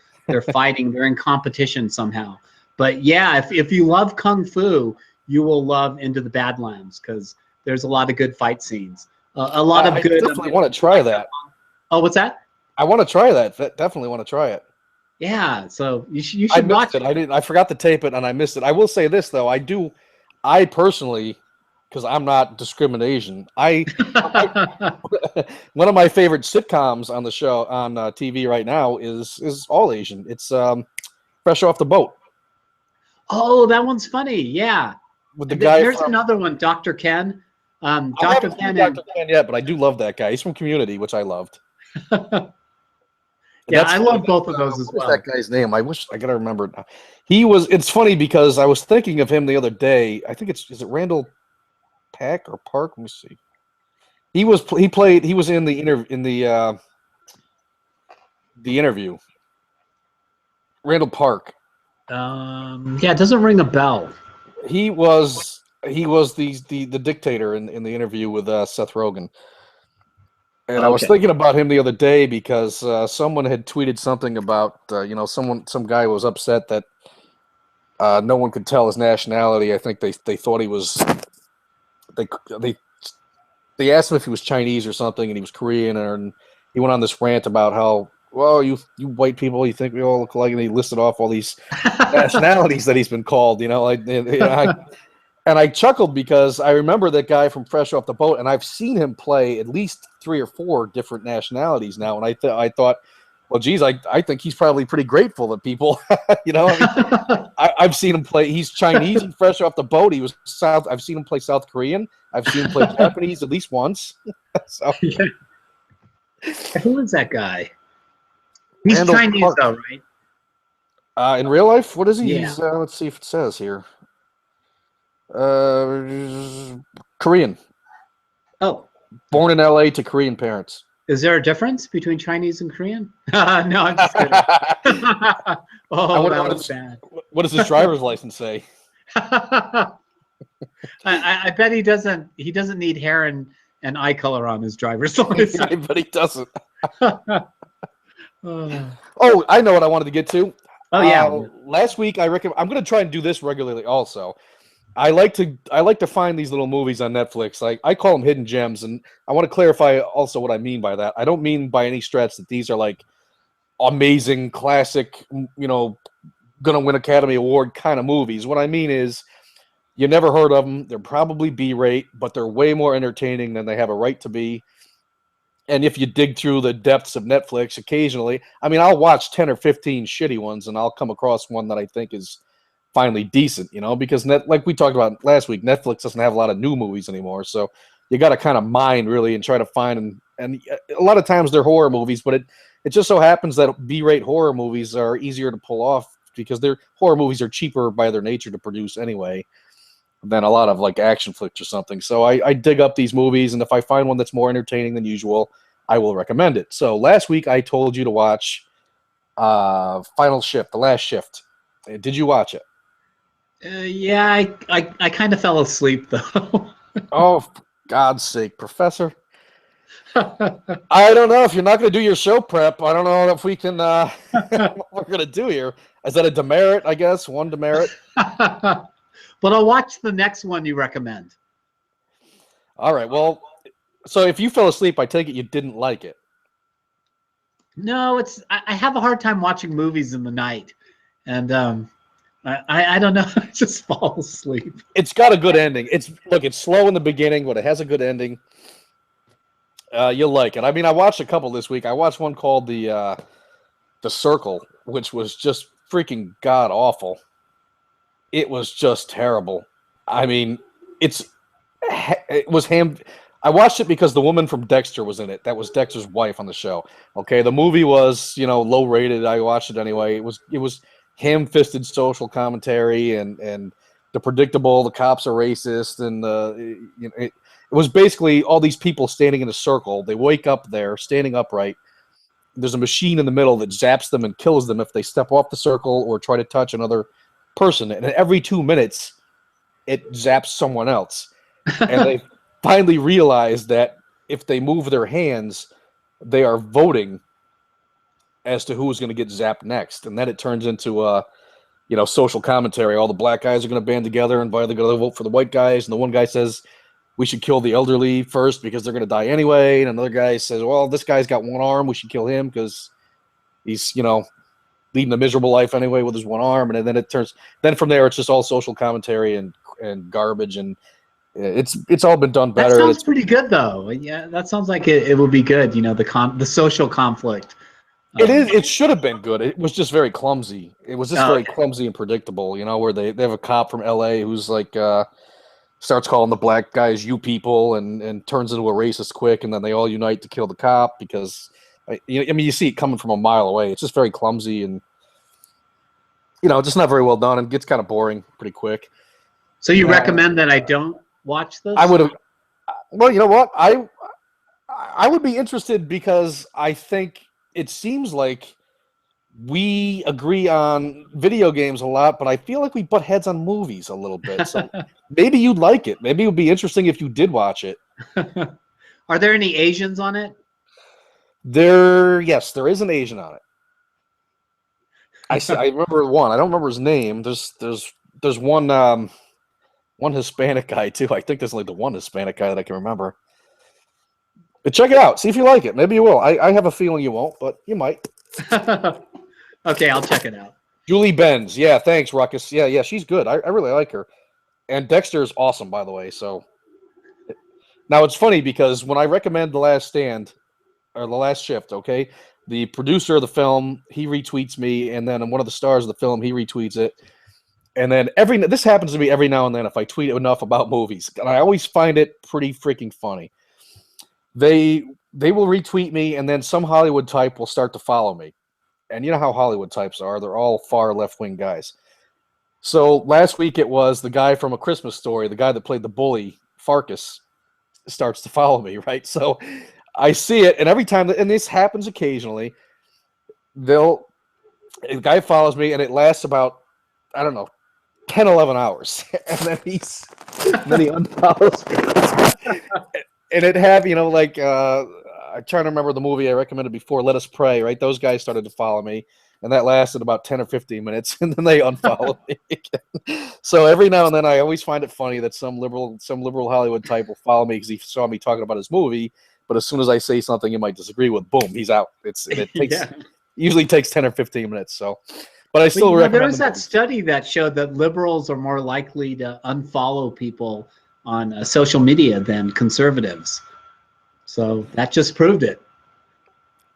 fighting. They're in competition somehow. But yeah, if you love kung fu, you will love Into the Badlands because there's a lot of good fight scenes. A lot of good. I definitely want to try that. Oh, what's that? I want to try that. Definitely want to try it. Yeah, so you should watch it. I forgot to tape it and I missed it. I will say this though, I personally, because I'm not discrimination, one of my favorite sitcoms on the show on TV right now is all Asian. It's Fresh Off the Boat. Oh, that one's funny. Yeah. With the guy. There's another one, Dr. Ken. I haven't seen Dr. Ken yet, but I do love that guy. He's from Community, which I loved. Yeah, I love both of those as well. What's that guy's name? I gotta remember it now. It's funny because I was thinking of him the other day. I think is it Randall Pack or Park? Let me see. He was in the interview. Randall Park. Yeah, it doesn't ring a bell. He was the dictator in the interview with Seth Rogen. And I was thinking about him the other day because someone had tweeted something about some guy was upset that no one could tell his nationality. I think they thought he was they asked him if he was Chinese or something, and he was Korean, and he went on this rant about how, well, you white people, you think we all look alike, and he listed off all these nationalities that he's been called. And I chuckled because I remember that guy from Fresh Off the Boat, and I've seen him play at least 3 or 4 different nationalities now. And I thought, well, geez, I think he's probably pretty grateful that people, I've seen him play. He's Chinese and Fresh Off the Boat. He was I've seen him play South Korean. I've seen him play Japanese at least once. So, yeah. Who is that guy? He's Randall Chinese Park. Though, right? In real life, what is he? Yeah. He's, let's see if it says here. Korean. Oh. Born in LA to Korean parents. Is there a difference between Chinese and Korean? No, I'm just kidding. Oh, that was bad. What does his driver's license say? I bet he doesn't need hair and eye color on his driver's license. I bet he doesn't. Oh, I know what I wanted to get to. Oh yeah. Last week I'm going to try and do this regularly also. I like to find these little movies on Netflix. I call them hidden gems, and I want to clarify also what I mean by that. I don't mean by any stretch that these are like amazing, classic, gonna win Academy Award kind of movies. What I mean is you never heard of them. They're probably B-rate, but they're way more entertaining than they have a right to be. And if you dig through the depths of Netflix occasionally, I mean, I'll watch 10 or 15 shitty ones, and I'll come across one that I think is finally decent, because like we talked about last week, Netflix doesn't have a lot of new movies anymore, so you got to kind of mine really and try to find, and a lot of times they're horror movies, but it just so happens that B-rate horror movies are easier to pull off because their horror movies are cheaper by their nature to produce anyway than a lot of like action flicks or something. So I dig up these movies, and if I find one that's more entertaining than usual, I will recommend it. So last week I told you to watch Final Shift, The Last Shift. Did you watch it? Yeah, I kind of fell asleep though. Oh, for God's sake, Professor! I don't know if you're not going to do your show prep. I don't know if we can. What we're going to do here. Is that a demerit? I guess one demerit. But I'll watch the next one you recommend. All right. Well, so if you fell asleep, I take it you didn't like it. No, I have a hard time watching movies in the night, and I don't know. I just fall asleep. It's got a good ending. It's slow in the beginning, but it has a good ending. You'll like it. I mean, I watched a couple this week. I watched one called The Circle, which was just freaking god awful. It was just terrible. I mean, it was ham. I watched it because the woman from Dexter was in it. That was Dexter's wife on the show. Okay, the movie was low rated. I watched it anyway. It was ham-fisted social commentary, and the predictable, the cops are racist, and it was basically all these people standing in a circle. They wake up there, standing upright. There's a machine in the middle that zaps them and kills them if they step off the circle or try to touch another person. And every 2 minutes, it zaps someone else. And they finally realize that if they move their hands, they are voting as to who's going to get zapped next. And then it turns into social commentary. All the black guys are going to band together and they're going to vote for the white guys. And the one guy says, we should kill the elderly first because they're going to die anyway. And another guy says, well, this guy's got one arm. We should kill him because he's, leading a miserable life anyway with his one arm. And then from there, it's just all social commentary and garbage. And it's all been done better. That sounds pretty good, though. Yeah, that sounds like it would be good. The social conflict. It is. It should have been good. It was just very clumsy. It was just very clumsy and predictable. Where they have a cop from L.A. who's like starts calling the black guys "you people" and turns into a racist quick, and then they all unite to kill the cop because you see it coming from a mile away. It's just very clumsy and just not very well done and gets kind of boring pretty quick. So you recommend that I don't watch this? I would have. Well, you know what? I would be interested because I think it seems like we agree on video games a lot, but I feel like we butt heads on movies a little bit. So maybe you'd like it. Maybe it would be interesting if you did watch it. Are there any Asians on it? Yes, there is an Asian on it. I remember one. I don't remember his name. There's one Hispanic guy too. I think there's like the one Hispanic guy that I can remember. But check it out. See if you like it. Maybe you will. I have a feeling you won't, but you might. Okay, I'll check it out. Julie Benz. Yeah, thanks, Ruckus. Yeah, she's good. I really like her. And Dexter is awesome, by the way. So now it's funny because when I recommend The Last Stand or The Last Shift, okay, the producer of the film, he retweets me, and then one of the stars of the film, he retweets it. And then this happens to me every now and then if I tweet enough about movies. And I always find it pretty freaking funny. They will retweet me, and then some Hollywood type will start to follow me. And you know how Hollywood types are. They're all far left-wing guys. So last week it was the guy from A Christmas Story, the guy that played the bully, Farkas, starts to follow me, right? So I see it, and every time, and this happens occasionally, the guy follows me, and it lasts about, 10, 11 hours. And then he unfollows me. And it I'm trying to remember the movie I recommended before, Let Us Pray, right? Those guys started to follow me, and that lasted about 10 or 15 minutes, and then they unfollowed me again. So every now and then I always find it funny that some liberal Hollywood type will follow me because he saw me talking about his movie, but as soon as I say something you might disagree with, boom, he's out. Usually takes 10 or 15 minutes, so... But I still recommend there was that study that showed that liberals are more likely to unfollow people on social media than conservatives. So that just proved it.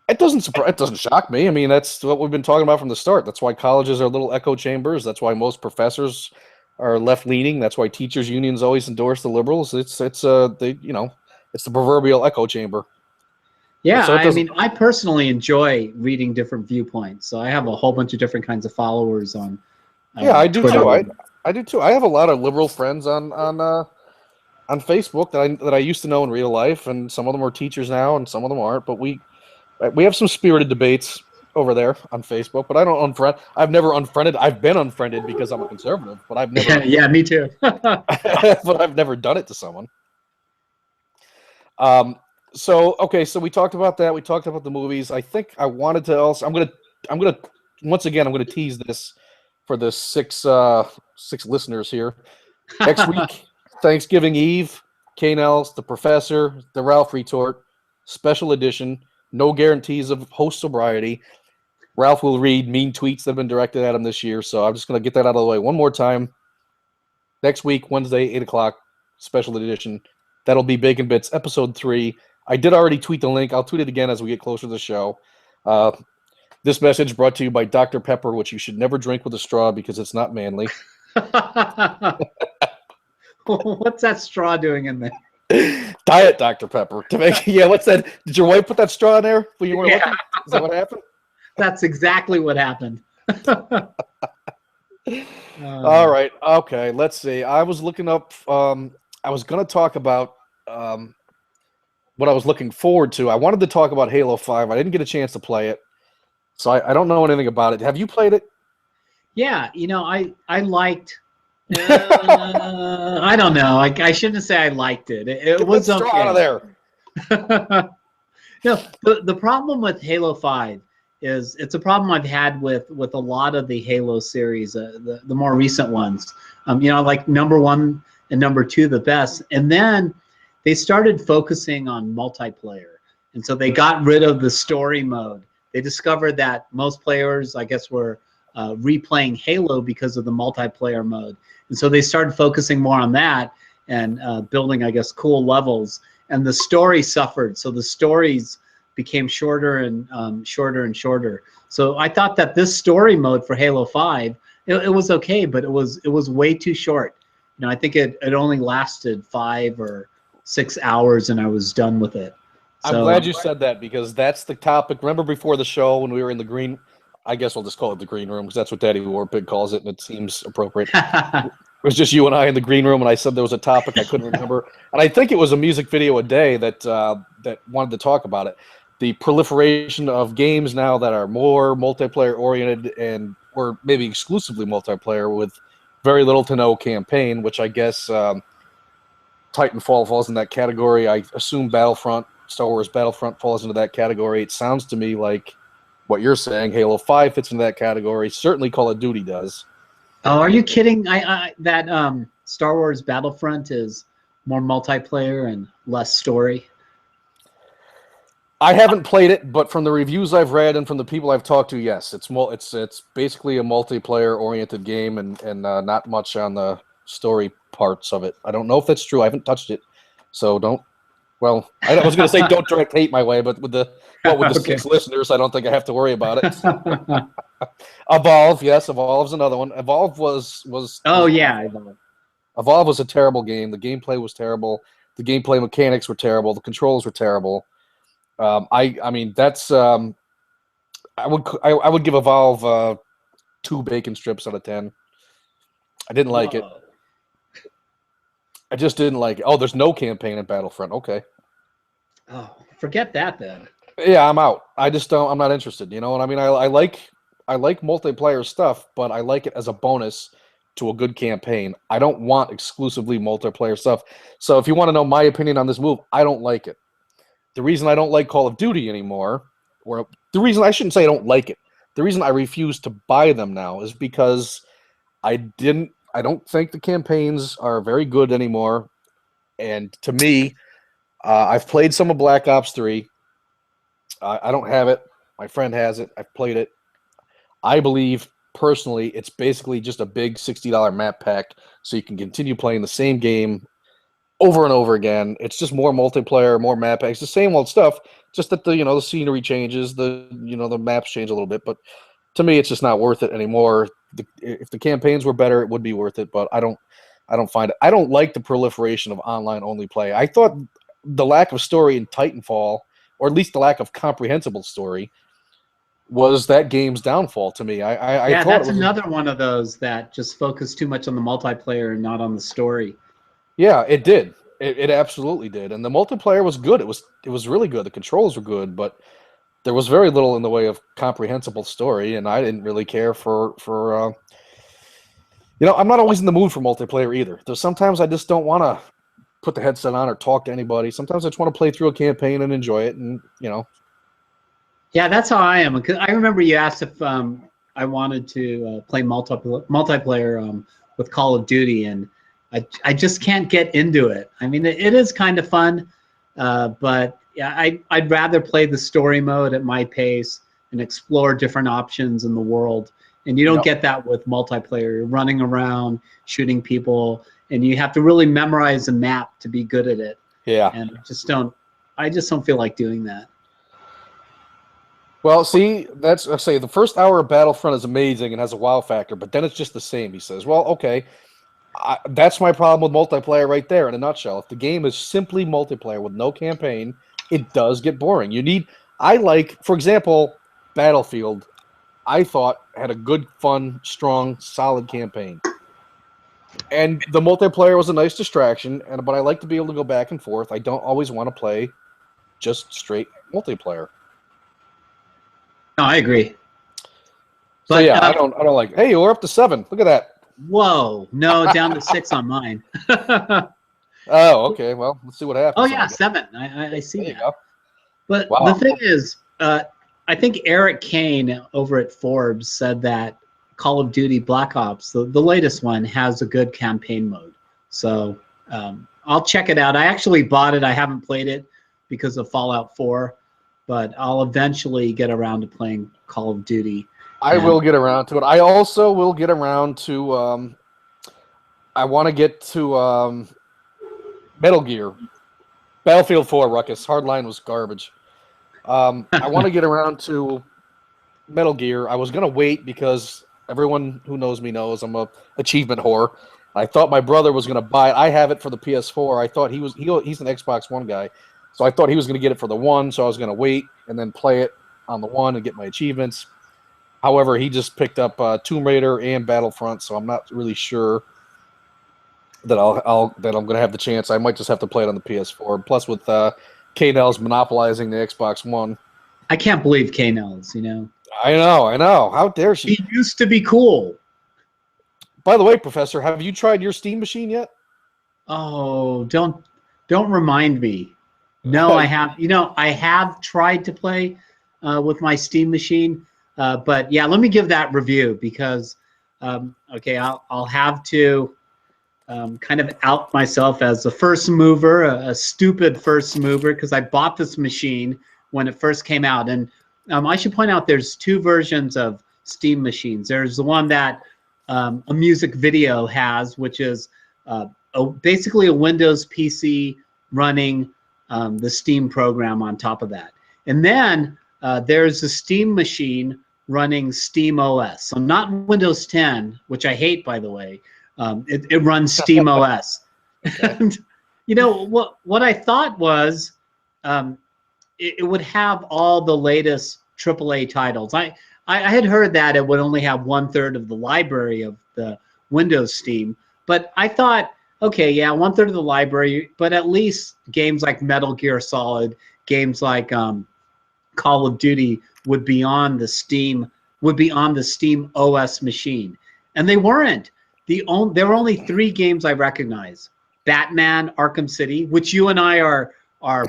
It doesn't shock me. I mean, that's what we've been talking about from the start. That's why colleges are little echo chambers. That's why most professors are left leaning. That's why teachers unions always endorse the liberals. It's the proverbial echo chamber. Yeah, so I personally enjoy reading different viewpoints. So I have a whole bunch of different kinds of followers on. I do Twitter. too. I do too. I have a lot of liberal friends on Facebook that I used to know in real life, and some of them are teachers now, and some of them aren't. But we have some spirited debates over there on Facebook. But I don't unfriend. I've never unfriended. I've been unfriended because I'm a conservative, but I've never. Yeah, me too. But I've never done it to someone. So we talked about that. We talked about the movies. I think I wanted to also. I'm gonna once again. I'm gonna tease this for the six listeners here. Next week, Thanksgiving Eve, K-Nels, The Professor, The Ralph Retort, special edition. No guarantees of host sobriety. Ralph will read mean tweets that have been directed at him this year. So I'm just gonna get that out of the way one more time. Next week, Wednesday, 8:00, special edition. That'll be Bacon Bits, episode 3. I did already tweet the link. I'll tweet it again as we get closer to the show. This message brought to you by Dr. Pepper, which you should never drink with a straw because it's not manly. What's that straw doing in there? Diet Dr. Pepper. What's that? Did your wife put that straw in there when you were looking? Is that what happened? That's exactly what happened. All right. Okay. Let's see. I was looking up. I was going to talk about what I was looking forward to. I wanted to talk about Halo 5. I didn't get a chance to play it, so I don't know anything about it. Have you played it? Yeah, I liked. I don't know. I shouldn't say I liked it. It Get was that straw out of okay. there. No, the problem with Halo 5 is it's a problem I've had with a lot of the Halo series, the more recent ones. Like number 1 and number 2, the best, and then they started focusing on multiplayer, and so they got rid of the story mode. They discovered that most players, I guess, were replaying Halo because of the multiplayer mode, and so they started focusing more on that and building, I guess, cool levels. And the story suffered, so the stories became shorter and shorter and shorter. So I thought that this story mode for Halo 5, it was okay, but it was way too short. I think it only lasted 5 or 6 hours, and I was done with it. I'm So glad you said that because that's the topic. Remember before the show when we were in the green, I guess we'll just call it the green room because that's what Daddy Warpig calls it, and it seems appropriate. It was just you and I in the green room, and I said there was a topic I couldn't remember, and I think it was a music video a day that wanted to talk about it. The proliferation of games now that are more multiplayer oriented and or maybe exclusively multiplayer with very little to no campaign, which I guess Titanfall falls in that category. I assume Star Wars Battlefront falls into that category. It sounds to me like what you're saying, Halo 5 fits into that category. Certainly Call of Duty does. Oh, are you kidding? That Star Wars Battlefront is more multiplayer and less story. I haven't played it, but from the reviews I've read and from the people I've talked to, yes, it's basically a multiplayer-oriented game and not much on the story parts of it. I don't know if that's true. I haven't touched it, so don't. Well, I was going to say don't direct hate my way, but with the okay. 6 listeners, I don't think I have to worry about it. Evolve, yes, Evolve's another one. Evolve was. Oh yeah, Evolve was a terrible game. The gameplay was terrible. The gameplay mechanics were terrible. The controls were terrible. I mean that's I would give Evolve 2 bacon strips out of 10. I didn't like it. I just didn't like it. Oh, there's no campaign in Battlefront. Okay. Oh, forget that then. Yeah, I'm out. I'm not interested. You know what I mean? I like multiplayer stuff, but I like it as a bonus to a good campaign. I don't want exclusively multiplayer stuff. So if you want to know my opinion on this move, I don't like it. The reason I don't like Call of Duty anymore, or the reason I shouldn't say I don't like it, the reason I refuse to buy them now is because I don't think the campaigns are very good anymore. And to me, I've played some of Black Ops 3. I don't have it. My friend has it. I've played it. I believe, personally, it's basically just a big $60 map pack so you can continue playing the same game over and over again. It's just more multiplayer, more map packs, the same old stuff, just that the scenery changes, the maps change a little bit, but to me it's just not worth it anymore. If the campaigns were better, it would be worth it, but I don't find it. I don't like the proliferation of online only play. I thought the lack of story in Titanfall, or at least the lack of comprehensible story, was that game's downfall to me. I thought that's another one of those that just focused too much on the multiplayer and not on the story. Yeah, it did. It absolutely did. And the multiplayer was good. It was really good. The controls were good, but there was very little in the way of comprehensible story, and I didn't really care for I'm not always in the mood for multiplayer either. There's sometimes I just don't want to put the headset on or talk to anybody. Sometimes I just want to play through a campaign and enjoy it, and Yeah, that's how I am. Because I remember you asked if I wanted to play multiplayer with Call of Duty, and I just can't get into it. I mean, it is kind of fun, but yeah, I'd rather play the story mode at my pace and explore different options in the world. And you don't get that with multiplayer. You're running around, shooting people, and you have to really memorize a map to be good at it. Yeah. And I just don't feel like doing that. Well, see, I say the first hour of Battlefront is amazing and has a wow factor, but then it's just the same. He says, well, okay. That's my problem with multiplayer right there in a nutshell. If the game is simply multiplayer with no campaign, it does get boring. For example, Battlefield. I thought had a good, fun, strong, solid campaign. And the multiplayer was a nice distraction, but I like to be able to go back and forth. I don't always want to play just straight multiplayer. No, I agree. So But yeah, I don't like. Hey, we're up to 7. Look at that. whoa, no, down to 6 on mine. Oh, okay. Well, let's see what happens. Oh yeah, 7. I see There you that. go. But Wow. the thing is, I think Eric Kane over at Forbes said that Call of Duty Black Ops, the latest one, has a good campaign mode. So I'll check it out. I actually bought it. I haven't played it because of Fallout 4, but I'll eventually get around to playing Call of Duty. I will get around to it. I also will get around to. I want to get to Metal Gear, Battlefield 4. Ruckus Hardline was garbage. I want to get around to Metal Gear. I was gonna wait because everyone who knows me knows I'm a achievement whore. I thought my brother was gonna buy it. I have it for the PS4. I thought he's an Xbox One guy, so I thought he was gonna get it for the One. So I was gonna wait and then play it on the One and get my achievements. However, he just picked up Tomb Raider and Battlefront, so I'm not really sure that I'm gonna have the chance. I might just have to play it on the PS4. Plus, with K-Nell's monopolizing the Xbox One. I can't believe K-Nell's, you know. I know. How dare she? He used to be cool. By the way, Professor, have you tried your Steam machine yet? Oh, don't remind me. No, I have. You know, I have tried to play with my Steam machine, but yeah, let me give that review because okay, I'll have to kind of out myself as a first mover, a stupid first mover, because I bought this machine when it first came out, and I should point out there's 2 versions of Steam machines. There's the one that a music video has, which is basically a Windows PC running the Steam program on top of that. And then there's a Steam machine running Steam OS. So not Windows 10, which I hate, by the way. It runs Steam OS. Okay. And, you know, what I thought was it would have all the latest AAA titles. I had heard that it would only have 1/3 of the library of the Windows Steam, but I thought, okay, yeah, 1/3 of the library, but at least games like Metal Gear Solid, games like Call of Duty would be on the Steam OS machine, and they weren't. There were only 3 games I recognize: Batman, Arkham City, which you and I are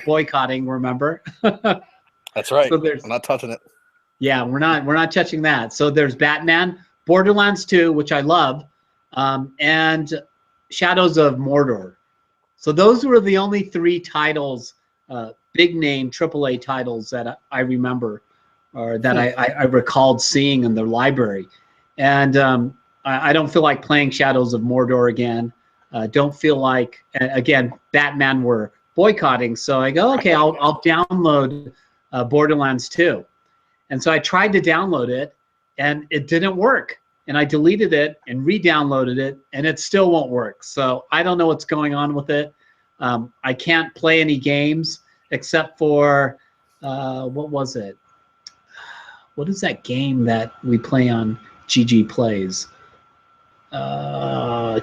boycotting. Remember? That's right. So I'm not touching it. Yeah, we're not touching that. So there's Batman, Borderlands 2, which I love, and Shadows of Mordor. So those were the only 3 titles, big name AAA titles that I remember, or that I recalled seeing in the library. And I don't feel like playing Shadows of Mordor again. Don't feel like, again, Batman were boycotting. So I go, okay, I'll download Borderlands 2. And so I tried to download it, and it didn't work. And I deleted it and re-downloaded it, and it still won't work. So I don't know what's going on with it. I can't play any games except for, what was it? What is that game that we play on GG Plays?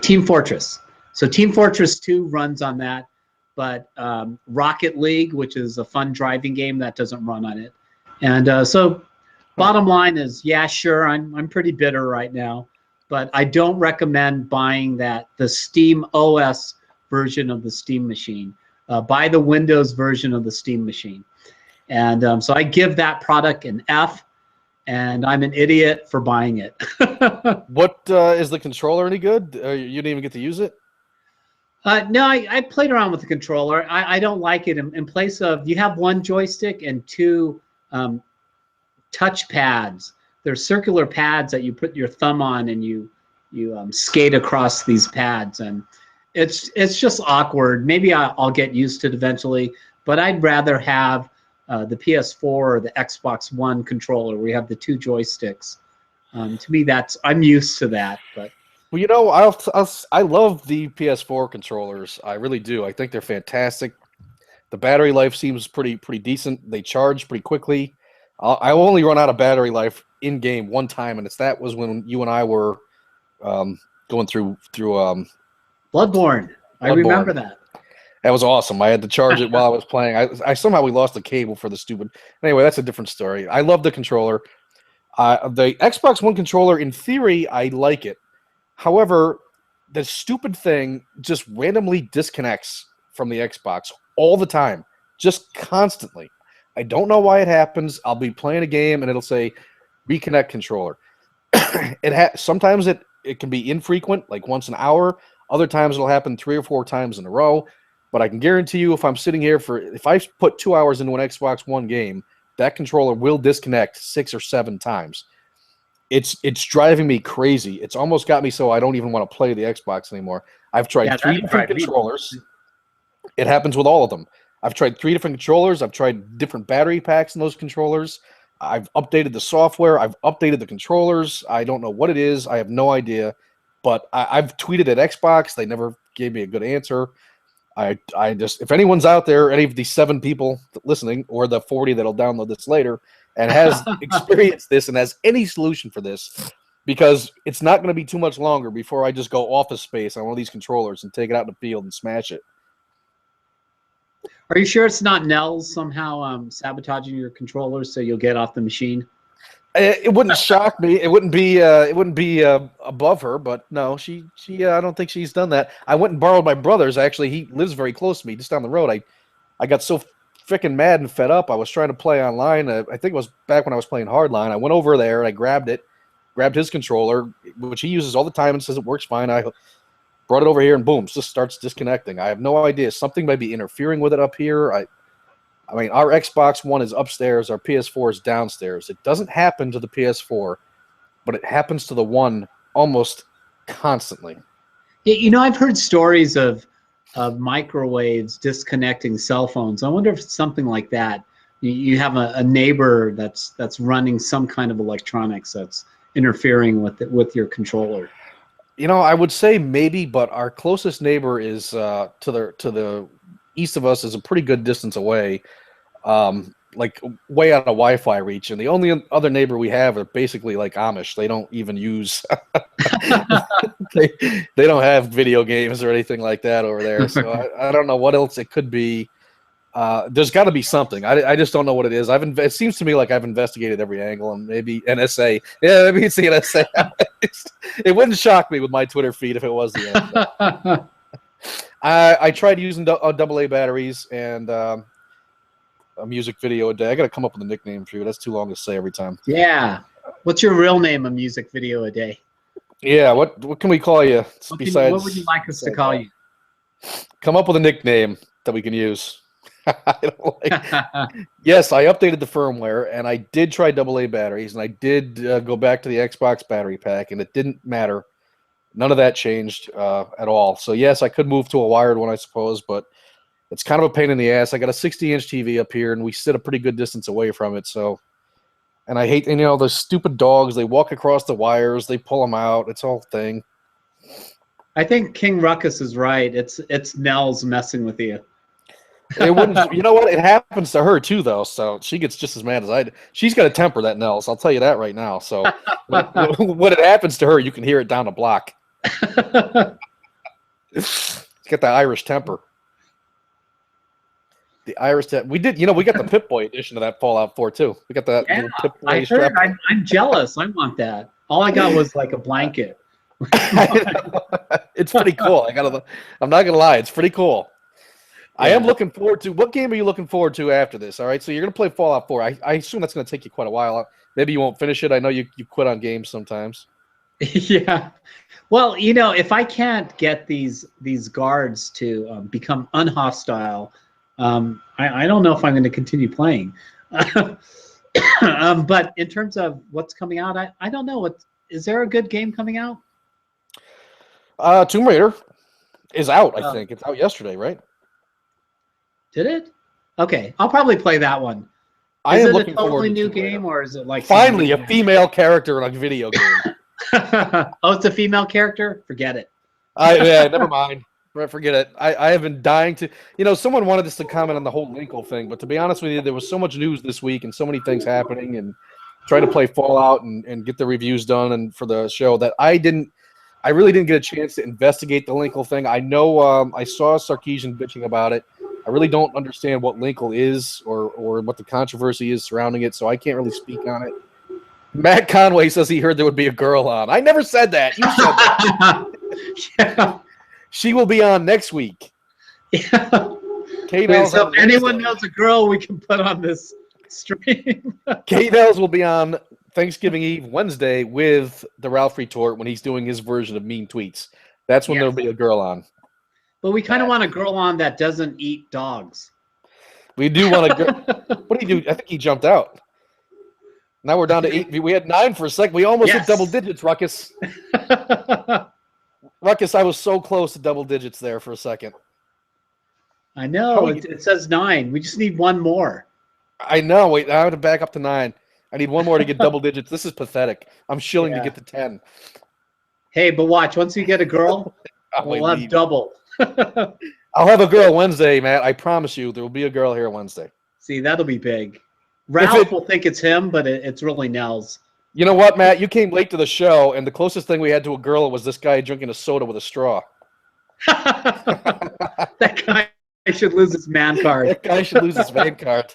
Team Fortress. So Team Fortress 2 runs on that, but Rocket League, which is a fun driving game, that doesn't run on it. And so bottom line is, yeah, sure, I'm pretty bitter right now, but I don't recommend buying the Steam OS version of the Steam machine. Buy the Windows version of the Steam machine. And so I give that product an F, and I'm an idiot for buying it. What is the controller any good? You didn't even get to use it? No, I played around with the controller. I don't like it in place of, you have 1 joystick and 2 touch pads. They're circular pads that you put your thumb on, and you skate across these pads, and it's just awkward. Maybe I'll get used to it eventually, but I'd rather have the PS4 or the Xbox One controller where you have the 2 joysticks. To me, I'm used to that. But Well, you know, I love the PS4 controllers. I really do. I think they're fantastic. The battery life seems pretty decent. They charge pretty quickly. I only run out of battery life in game one time, and that was when you and I were going through Bloodborne. I remember that. That was awesome. I had to charge it while I was playing. I somehow we lost the cable for the stupid. Anyway, that's a different story. I love the controller. The Xbox One controller, in theory, I like it. However, the stupid thing just randomly disconnects from the Xbox all the time, just constantly. I don't know why it happens. I'll be playing a game and it'll say reconnect controller. Sometimes it can be infrequent, like once an hour. Other times it'll happen 3 or 4 times in a row. But I can guarantee you, if I'm sitting here if I put 2 hours into an Xbox One game, that controller will disconnect 6 or 7 times. It's driving me crazy. It's almost got me so I don't even want to play the Xbox anymore. I've tried 3 different controllers. It happens with all of them. I've tried 3 different controllers. I've tried different battery packs in those controllers. I've updated the software. I've updated the controllers. I don't know what it is. I have no idea. But I've tweeted at Xbox. They never gave me a good answer. I just, if anyone's out there, any of these 7 people listening, or the 40 that'll download this later, and has experienced this and has any solution for this, because it's not going to be too much longer before I just go Office Space on one of these controllers and take it out in the field and smash it. Are you sure it's not Nels somehow sabotaging your controllers so you'll get off the machine? It wouldn't shock me. It wouldn't be above her, but no, she I don't think she's done that. I went and borrowed my brother's. Actually, he lives very close to me, just down the road. I got so freaking mad and fed up. I was trying to play online. I think it was back when I was playing Hardline. I went over there and I grabbed his controller, which he uses all the time, and says it works fine. I brought it over here and boom, it just starts disconnecting. I have no idea. Something might be interfering with it up here. I mean, our Xbox One is upstairs. Our PS4 is downstairs. It doesn't happen to the PS4, but it happens to the One almost constantly. You know, I've heard stories of microwaves disconnecting cell phones. I wonder if it's something like that. You have a neighbor that's running some kind of electronics that's interfering with your controller. You know, I would say maybe, but our closest neighbor is to the east of us is a pretty good distance away, like way out of Wi-Fi reach. And the only other neighbor we have are basically like Amish. They don't even use they don't have video games or anything like that over there. So I don't know what else it could be. There's got to be something. I just don't know what it is. It seems to me like I've investigated every angle, and maybe NSA. Yeah, maybe it's the NSA. It wouldn't shock me with my Twitter feed if it was the NSA. I tried using AA batteries and a music video a day. I got to come up with a nickname for you. That's too long to say every time. Yeah. What's your real name? A music video a day. Yeah. What can we call you? What would you like us to call you? Come up with a nickname that we can use. Yes, I updated the firmware, and I did try AA batteries, and I did go back to the Xbox battery pack, and it didn't matter. None of that changed at all. So yes, I could move to a wired one, I suppose, but it's kind of a pain in the ass. I got a 60-inch TV up here, and we sit a pretty good distance away from it. So, and I hate, the stupid dogs. They walk across the wires, they pull them out. It's all thing. I think King Ruckus is right. It's Nels messing with you. It wouldn't. You know what? It happens to her too, though. So she gets just as mad as I do. She's got a temper, that Nels. I'll tell you that right now. So when it happens to her, you can hear it down the block. It's got the Irish temper. The Irish temper. We did. We got the Pip-Boy edition of that Fallout 4 too. We got that little Pip-Boy I heard. I'm jealous. I want that. All I got was like a blanket. It's pretty cool. I'm not gonna lie. It's pretty cool. Yeah. I am looking forward to. What game are you looking forward to after this? All right, so you're going to play Fallout 4. I assume that's going to take you quite a while. Maybe you won't finish it. I know you quit on games sometimes. Yeah. Well, if I can't get these guards to become unhostile, I don't know if I'm going to continue playing. But in terms of what's coming out, I don't know. Is there a good game coming out? Tomb Raider is out, I think. It's out yesterday, right? Did it? Okay, I'll probably play that one. Is it a totally new game, or is it like finally a female character in a video game? Oh, it's a female character? Forget it. Yeah, never mind. Forget it. I have been dying to. Someone wanted us to comment on the whole Linkle thing, but to be honest with you, there was so much news this week and so many things happening, and trying to play Fallout and get the reviews done and for the show that I really didn't get a chance to investigate the Linkle thing. I know I saw Sarkeesian bitching about it. I really don't understand what Linkle is or what the controversy is surrounding it, so I can't really speak on it. Matt Conway says he heard there would be a girl on. I never said that. You said that. Yeah. She will be on next week. Yeah. Kate Wait, so if anyone knows a girl we can put on this stream. Kate Els will be on Thanksgiving Eve Wednesday with the Ralph Retort when he's doing his version of Mean Tweets. That's when there'll be a girl on. But we kind of want a girl on that doesn't eat dogs. We do want a girl. What do you do? I think he jumped out. Now we're down to 8. We had 9 for a second. We almost hit double digits, Ruckus. Ruckus, I was so close to double digits there for a second. I know. It says 9. We just need one more. I know. Wait, I have to back up to 9. I need one more to get double digits. This is pathetic. I'm shilling to get to 10. Hey, but watch. Once you get a girl, we'll have double. I'll have a girl Wednesday, Matt. I promise you there will be a girl here Wednesday. See, that'll be big. Ralph will think it's him, but it's really Nels. You know what, Matt? You came late to the show, and the closest thing we had to a girl was this guy drinking a soda with a straw. That guy should lose his man card. That guy should lose his man card.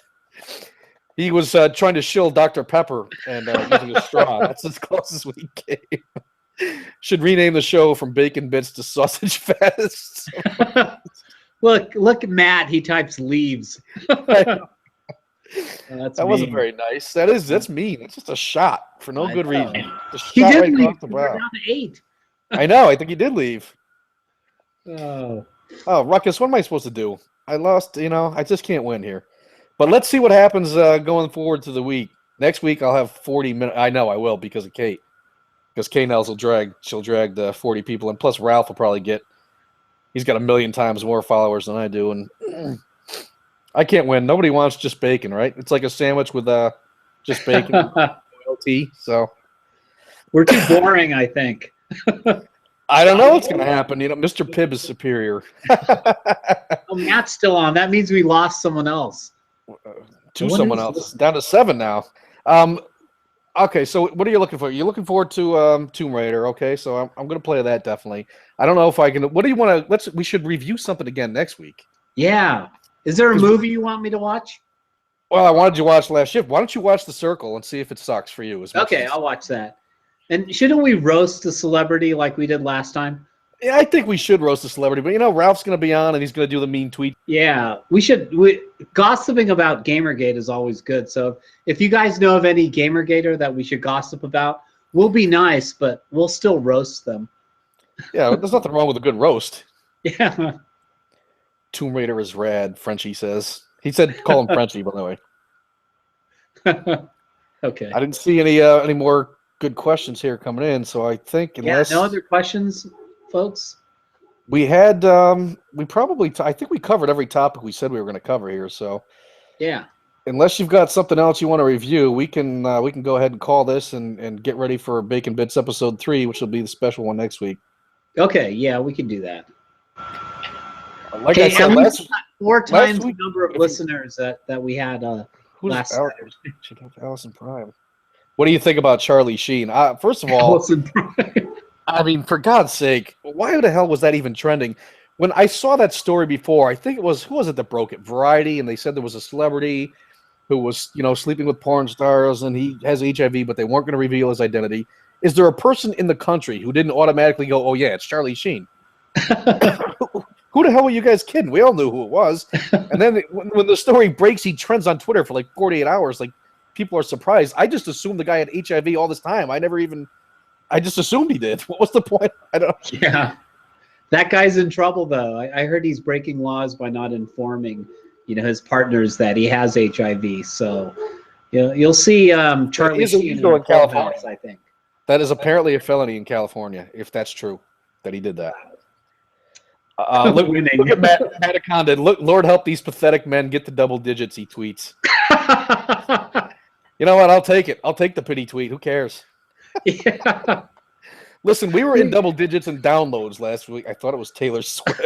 He was trying to shill Dr. Pepper and using a straw. That's as close as we came. Should rename the show from Bacon Bits to Sausage Fest. Look at Matt. He types leaves. That wasn't very nice. That's mean. It's just a shot for no good reason. He did leave. We're down to 8. I know. I think he did leave. Oh, Ruckus, what am I supposed to do? I lost. I just can't win here. But let's see what happens going forward to the week. Next week I'll have 40 minutes. I know I will because of Kate. Because K-Nels she'll drag the 40 people, and plus Ralph will probably he's got 1 million times more followers than I do, and I can't win. Nobody wants just bacon, right? It's like a sandwich with just bacon and oil tea. So we're too boring, I think. I don't know what's going to happen. Mr. Pibb is superior. Oh, Matt's still on. That means we lost someone else. To someone else. It's down to 7 now. Okay, so what are you looking for? You're looking forward to Tomb Raider. Okay, so I'm going to play that definitely. I don't know if I can. What do you want to? We should review something again next week. Yeah. Is there a movie you want me to watch? Well, I wanted you to watch Last Shift. Why don't you watch The Circle and see if it sucks for you? Okay, I'll watch that. And shouldn't we roast a celebrity like we did last time? Yeah, I think we should roast a celebrity, but Ralph's going to be on and he's going to do the mean tweet. Yeah, we should. Gossiping about Gamergate is always good. So if you guys know of any Gamergater that we should gossip about, we'll be nice, but we'll still roast them. Yeah, there's nothing wrong with a good roast. Yeah. Tomb Raider is rad, Frenchie says. He said call him Frenchie, by the way. Okay. I didn't see any more good questions here coming in, so I think unless no other questions, folks. We had I think we covered every topic we said we were going to cover here, so yeah. Unless you've got something else you want to review, we can go ahead and call this and get ready for Bacon Bits episode 3, which will be the special one next week. Okay, yeah, we can do that. Like I said, last 4 times the number of listeners that we had last Saturday. Check out Allison Prime. What do you think about Charlie Sheen? First of all, Allison Prime. I mean, for God's sake, why the hell was that even trending? When I saw that story before, I think it was, who was it that broke it? Variety, and they said there was a celebrity who was, sleeping with porn stars, and he has HIV, but they weren't going to reveal his identity. Is there a person in the country who didn't automatically go, oh, yeah, it's Charlie Sheen? Who the hell were you guys kidding? We all knew who it was. And then when the story breaks, he trends on Twitter for like 48 hours. Like, people are surprised. I just assumed the guy had HIV all this time. I just assumed he did. What was the point? I don't know. Yeah. That guy's in trouble, though. I heard he's breaking laws by not informing, his partners that he has HIV. So, you'll see Charlie Sheen in California, I think. That is apparently a felony in California, if that's true, that he did that. Look at Matt Anaconda. Look, Lord help these pathetic men get to double digits, he tweets. You know what? I'll take it. I'll take the pity tweet. Who cares? Yeah. Listen, we were in double digits in downloads last week. I thought it was Taylor Swift.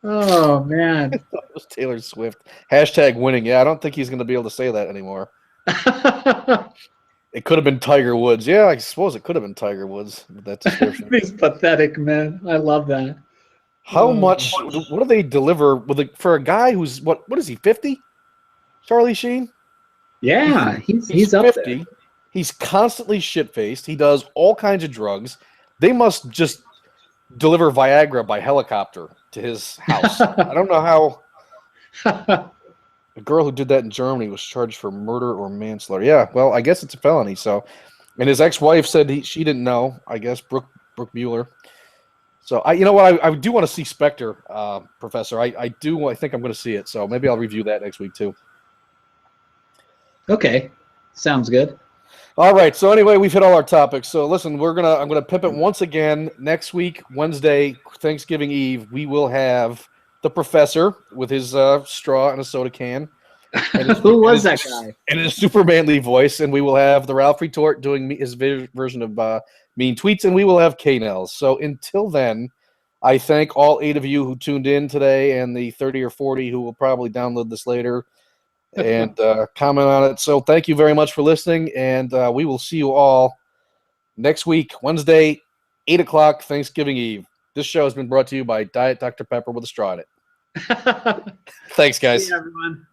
Oh man. It was Taylor Swift. Hashtag winning. Yeah, I don't think he's going to be able to say that anymore. It could have been Tiger Woods. Yeah, I suppose it could have been Tiger Woods with that description. These pathetic men. I love that. How much? What do they deliver for a guy who's what is he? 50? Charlie Sheen? Yeah, he's up 50. There. He's constantly shit-faced. He does all kinds of drugs. They must just deliver Viagra by helicopter to his house. I don't know how. A girl who did that in Germany was charged for murder or manslaughter. Yeah, well, I guess it's a felony. So, and his ex-wife said she didn't know. I guess Brooke Mueller. So you know what? I do want to see Spectre, Professor. I do. I think I'm going to see it. So maybe I'll review that next week too. Okay, sounds good. All right. So anyway, we've hit all our topics. So listen, I'm gonna pimp it once again. Next week, Wednesday, Thanksgiving Eve, we will have the Professor with his straw and a soda can. Who was that guy? And his super manly voice. And we will have the Ralph Retort doing his version of Mean Tweets, and we will have K-Nels. So until then, I thank all 8 of you who tuned in today and the 30 or 40 who will probably download this later and comment on it. So thank you very much for listening, and we will see you all next week, Wednesday, 8 o'clock, Thanksgiving Eve. This show has been brought to you by Diet Dr. Pepper with a straw in it. Thanks, guys. See you, everyone.